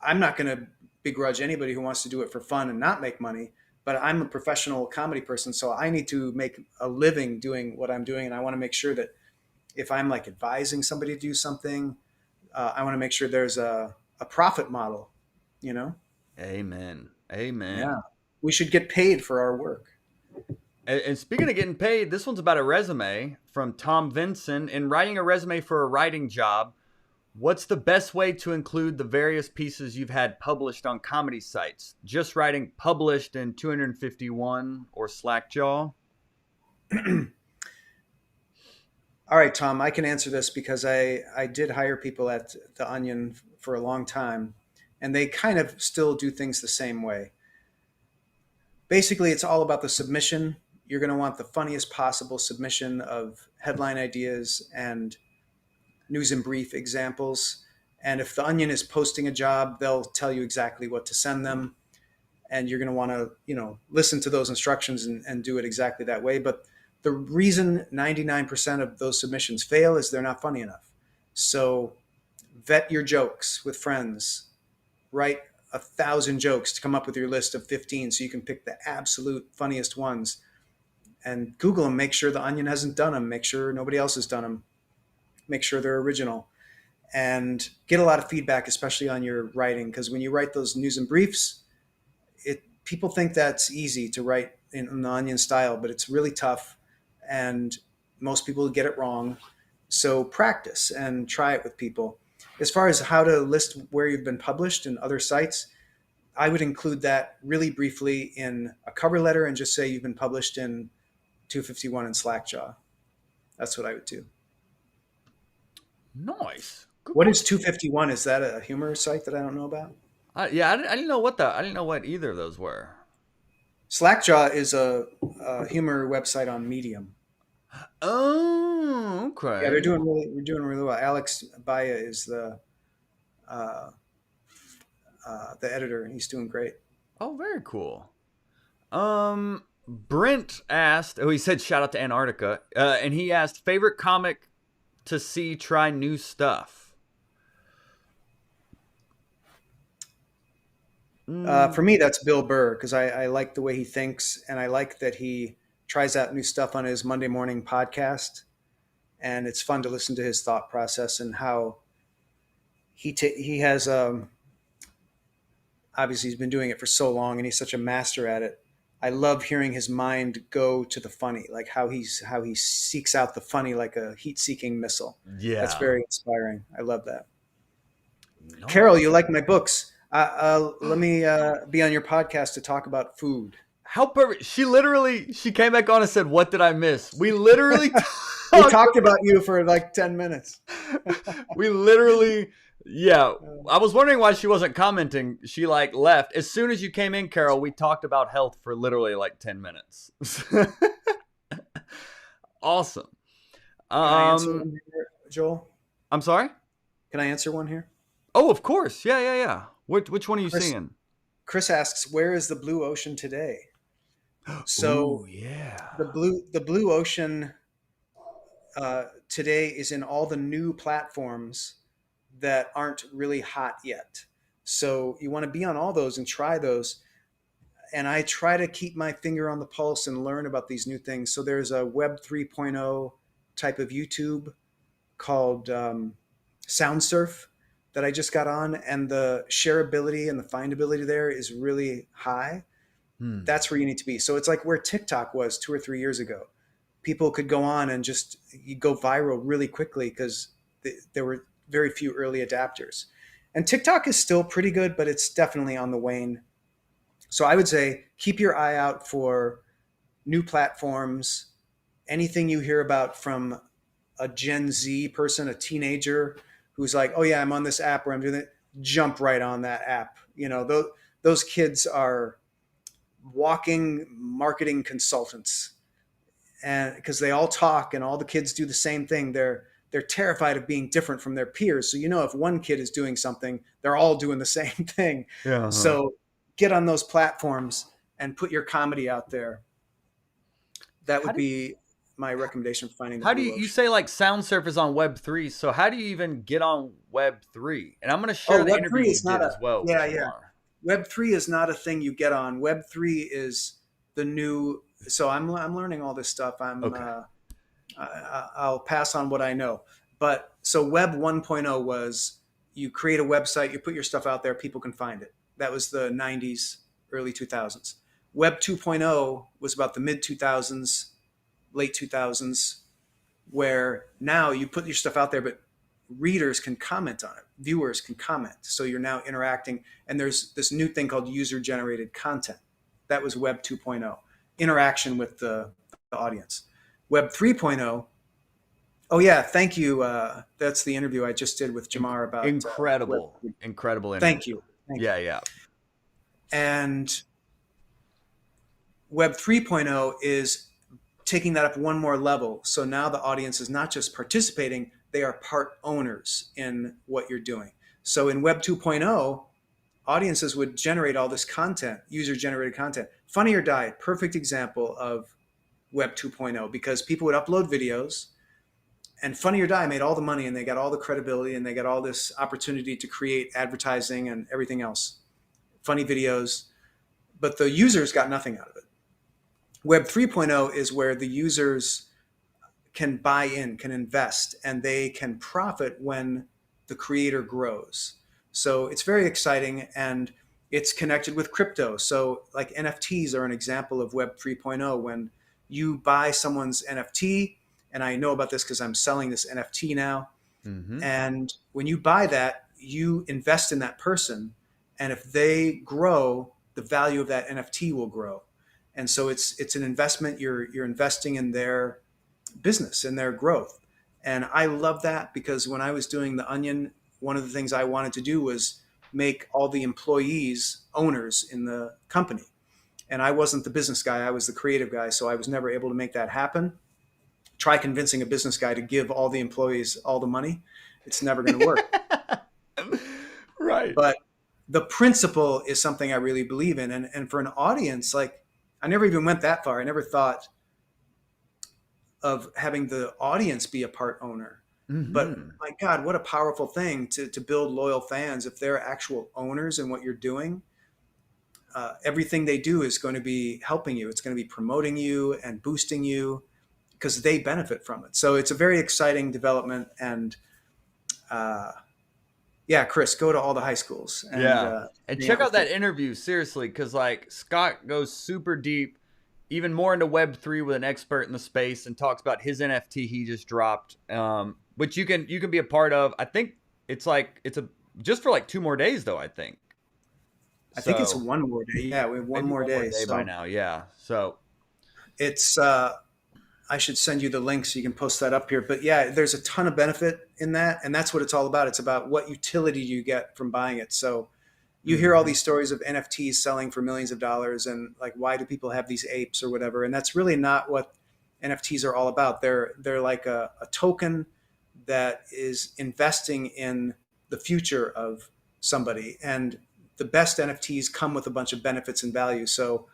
I'm not going to begrudge anybody who wants to do it for fun and not make money, but I'm a professional comedy person. So I need to make a living doing what I'm doing. And I want to make sure that if I'm like advising somebody to do something, I want to make sure there's a profit model, you know? Amen. Yeah. Amen. We should get paid for our work. And speaking of getting paid, this one's about a resume from Tom Vinson. In writing a resume for a writing job, what's the best way to include the various pieces you've had published on comedy sites? Just writing published in 251 or Slackjaw? All right, Tom, I can answer this because I did hire people at The Onion for a long time, and they kind of still do things the same way. Basically, it's all about the submission. You're going to want the funniest possible submission of headline ideas and news and brief examples. And if The Onion is posting a job, they'll tell you exactly what to send them. And you're going to want to, listen to those instructions and do it exactly that way. But the reason 99% of those submissions fail is they're not funny enough. So vet your jokes with friends, write 1,000 jokes to come up with your list of 15 so you can pick the absolute funniest ones and Google them. Make sure The Onion hasn't done them. Make sure nobody else has done them. Make sure they're original and get a lot of feedback, especially on your writing. Because when you write those news and briefs, people think that's easy to write in the Onion style, but it's really tough. And most people get it wrong. So practice and try it with people. As far as how to list where you've been published in other sites, I would include that really briefly in a cover letter and just say you've been published in 251 and Slackjaw. That's what I would do. Nice. Good What is question. 251? Is that a humor site that I don't know about? Yeah, I didn't know I didn't know what either of those were. Slackjaw is a humor website on Medium. Oh, Yeah, okay. we're doing really well. Alex Baya is uh, the editor, and he's doing great. Oh, very cool. Brent asked. Oh, he said shout out to Antarctica, and he asked favorite comic to see try new stuff. For Mm, me, that's Bill Burr because I like the way he thinks, and I like that he tries out new stuff on his Monday morning podcast, and it's fun to listen to his thought process and how he has obviously he's been doing it for so long, and he's such a master at it. I love hearing his mind go to the funny, like how he seeks out the funny like a heat-seeking missile. That's yeah. very inspiring. I love that. Carol, you Nice. like my books? Let me be on your podcast to talk about food. How perfect. She came back on and said, "What did I miss?" We literally We talked. talked about you for like 10 minutes. We literally, yeah. I was wondering why she wasn't commenting. She like left as soon as you came in, Carol. We talked about health for literally like 10 minutes. Awesome. Can I answer Um, one here, Joel? I'm sorry. Can I answer one here? Oh, of course. Yeah, yeah, yeah. Which one are you Chris seeing? Chris asks, "Where is the blue ocean today?" Ooh, So yeah. the blue ocean today is in all the new platforms that aren't really hot yet. So you want to be on all those and try those. And I try to keep my finger on the pulse and learn about these new things. So there's a Web 3.0 type of YouTube called Sound Surf that I just got on, and the shareability and the findability there is really high. Hmm. That's where you need to be. So it's like where TikTok was 2 or 3 years ago. People could go on and just you go viral really quickly because there were very few early adapters. And TikTok is still pretty good, but it's definitely on the wane. So I would say keep your eye out for new platforms. Anything you hear about from a Gen Z person, a teenager who's like, "Oh yeah, I'm on this app where I'm doing it," jump right on that app. Those kids are walking marketing consultants, and because they all talk and all the kids do the same thing, they're terrified of being different from their peers. So if one kid is doing something, they're all doing the same thing. Yeah. Uh-huh. So get on those platforms and put your comedy out there. That How would do be my recommendation for finding the how do blue you ocean. say like Sound Surf is on Web3? So how do you even get on Web3? And I'm gonna Oh, share the Web interview three you is not did a as well with yeah, yeah. Jamar. Web3 is not a thing you get on. Web3 is the new. So I'm learning all this stuff. Okay. I'll pass on what I know. But so Web 1.0 was you create a website, you put your stuff out there, people can find it. That was the 90s, early 2000s. Web 2.0 was about the mid 2000s, late 2000s, where now you put your stuff out there, but readers can comment on it, viewers can comment. So you're now interacting. And there's this new thing called user generated content. That was Web 2.0, interaction with the audience. Web 3.0, oh, yeah, thank you. That's the interview I just did with Jamar about Web Incredible, 3. incredible interview. Thank you. Thank you. Yeah, yeah. And Web 3.0 is taking that up one more level. So now the audience is not just participating, they are part owners in what you're doing. So in Web 2.0, audiences would generate all this content, user generated content. Funny or Die, perfect example of Web 2.0, because people would upload videos, and Funny or Die made all the money, and they got all the credibility, and they got all this opportunity to create advertising and everything else, funny videos, but the users got nothing out of it. Web 3.0 is where the users can buy in, can invest, and they can profit when the creator grows. So it's very exciting, and it's connected with crypto. So like NFTs are an example of Web 3.0. When you buy someone's NFT, and I know about this because I'm selling this NFT now, Mm-hmm. and when you buy that, you invest in that person, and if they grow, the value of that NFT will grow. And so it's an investment. You're investing in their business and their growth. And I love that because when I was doing The Onion, one of the things I wanted to do was make all the employees owners in the company. And I wasn't the business guy, I was the creative guy. So I was never able to make that happen. Try convincing a business guy to give all the employees all the money. It's never going to work. Right. But the principle is something I really believe in. And for an audience, like I never even went that far. I never thought of having the audience be a part owner. But Mm-hmm. my God, what a powerful thing to build loyal fans if they're actual owners in what you're doing. Everything they do is going to be helping you. It's going to be promoting you and boosting you because they benefit from it. So it's a very exciting development. And uh, yeah, Chris, go to all the high schools and Yeah. And hang out check with out that kids. interview, seriously, because like Scott goes super deep, even more into Web3 with an expert in the space and talks about his NFT he just dropped, which you can be a part of. I think it's a just for like 2 more days though, I think. I think it's So one more day. Yeah, we have one maybe more one more day. day by So now. Yeah. So it's I should send you the link so you can post that up here. But yeah, there's a ton of benefit in that, and that's what it's all about. It's about what utility you get from buying it. So you hear all mhm. these stories of NFTs selling for millions of dollars, and like, why do people have these apes or whatever? And that's really not what NFTs are all about. They're like a token that is investing in the future of somebody, and the best NFTs come with a bunch of benefits and value. So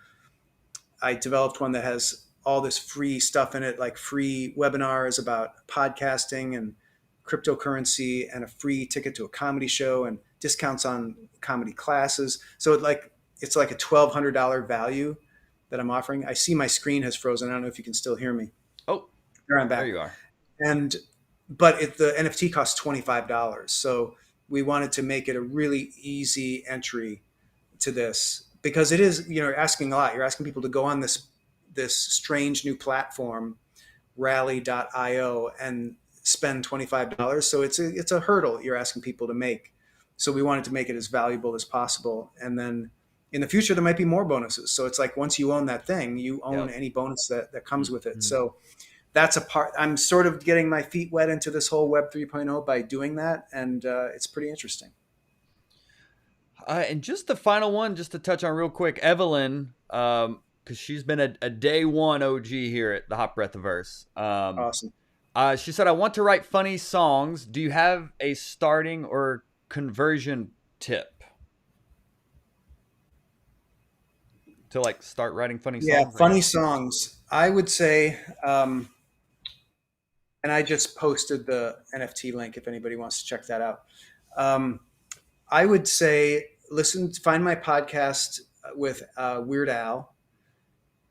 I developed one that has all this free stuff in it, like free webinars about podcasting and cryptocurrency, and a free ticket to a comedy show and discounts on comedy classes. So it's like a $1,200 value that I'm offering. I see my screen has frozen. I don't know if you can still hear me. Oh, There I'm there back. you are. And but the NFT costs $25. So we wanted to make it a really easy entry to this because it is, you're asking a lot. You're asking people to go on this strange new platform, rally.io, and spend $25. So it's a hurdle you're asking people to make. So we wanted to make it as valuable as possible. And then in the future, there might be more bonuses. So it's like once you own that thing, you own Yep. any bonus that comes with it. Mhm. So that's a part. I'm sort of getting my feet wet into this whole Web 3.0 by doing that. And it's pretty interesting. And just the final one, just to touch on real quick, Evelyn, because she's been a day one OG here at the Hot Breath of Verse. Awesome. She said, I want to write funny songs. Do you have a starting or conversion tip to like start writing funny Yeah, songs, I funny guess? songs. I would say, and I just posted the NFT link if anybody wants to check that out. Um, I would say find my podcast with Weird Al,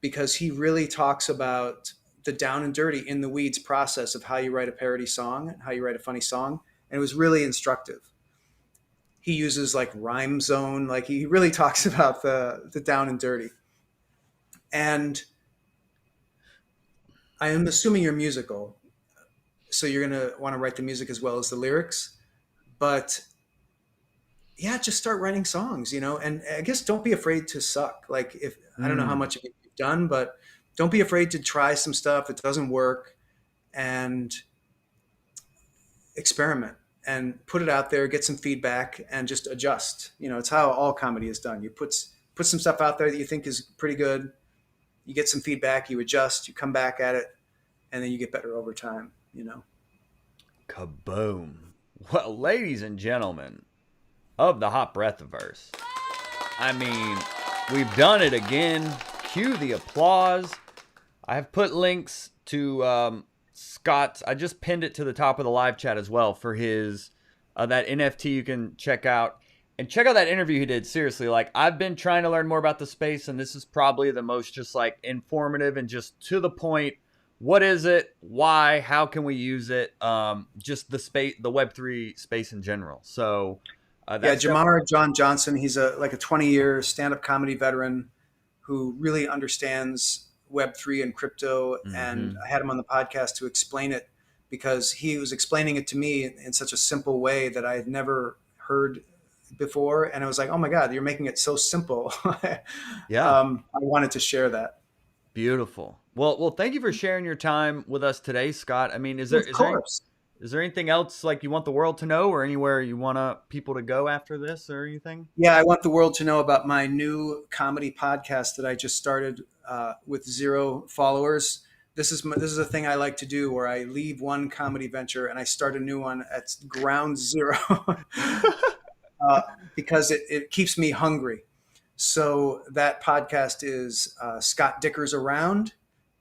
because he really talks about the down and dirty in the weeds process of how you write a parody song, how you write a funny song. And it was really instructive. He uses like rhyme zone, like he really talks about the down and dirty. And I am assuming you're musical, so you're going to want to write the music as well as the lyrics. But yeah, just start writing songs, and I guess don't be afraid to suck. Like, if I don't know how Mm, much of it you've done, but don't be afraid to try some stuff. It doesn't work, and experiment and put it out there, get some feedback, and just adjust. It's how all comedy is done. You put some stuff out there that you think is pretty good. You get some feedback, you adjust, you come back at it, and then you get better over time. kaboom. Well, ladies and gentlemen of the Hot Breath of Verse, I mean, we've done it again. Cue the applause. I have put links to Scott's. I just pinned it to the top of the live chat as well for his that NFT you can check out. And check out that interview he did. Seriously, like, I've been trying to learn more about the space, and this is probably the most just like informative and just to the point. What is it? Why? How can we use it? Just the space, the Web3 space in general. So Yeah, that's Jamar John Johnson, he's a 20-year stand-up comedy veteran who really understands Web3 and crypto. And mm-hmm. I had him on the podcast to explain it, because he was explaining it to me in such a simple way that I had never heard before. And I was like, oh my God, you're making it so simple. Yeah. I wanted to share that. Beautiful. Well, thank you for sharing your time with us today, Scott. I mean, is there Of is there course. is there anything else like you want the world to know, or anywhere you want people to go after this, or anything? Yeah, I want the world to know about my new comedy podcast that I just started with 0 followers. This is a thing I like to do, where I leave one comedy venture and I start a new one at ground zero, uh, because it keeps me hungry. So that podcast is Scott Dikkers Around,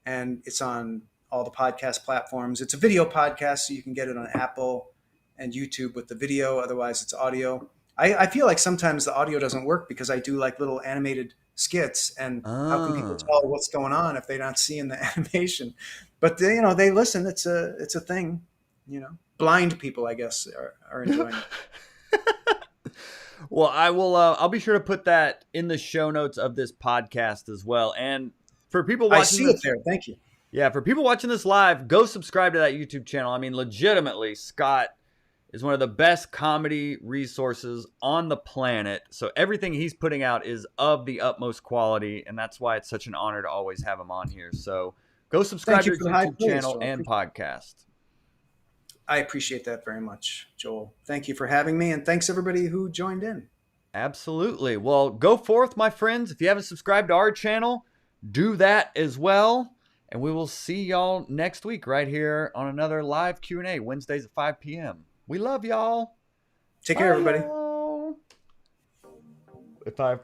and it's on all the podcast platforms. It's a video podcast, so you can get it on Apple and YouTube with the video. Otherwise, it's audio. I feel like sometimes the audio doesn't work because I do like little animated skits, and how can people Ah. tell what's going on if they're not seeing the animation? But they listen. It's a thing. Blind people, I guess, are enjoying it. Well, I will. I'll be sure to put that in the show notes of this podcast as well. And for people I watching see it this, there. Thank you. yeah, for people watching this live, go subscribe to that YouTube channel. I mean, legitimately, Scott is one of the best comedy resources on the planet. So everything he's putting out is of the utmost quality, and that's why it's such an honor to always have him on here. So go subscribe Thank to you his for the high YouTube praise, channel Joel. and podcast. I appreciate that very much, Joel. Thank you for having me, and thanks everybody who joined in. Absolutely. Well, go forth, my friends. If you haven't subscribed to our channel, do that as well. And we will see y'all next week right here on another live Q&A, Wednesdays at 5 p.m. We love y'all. Take care, Bye, everybody. y'all. If I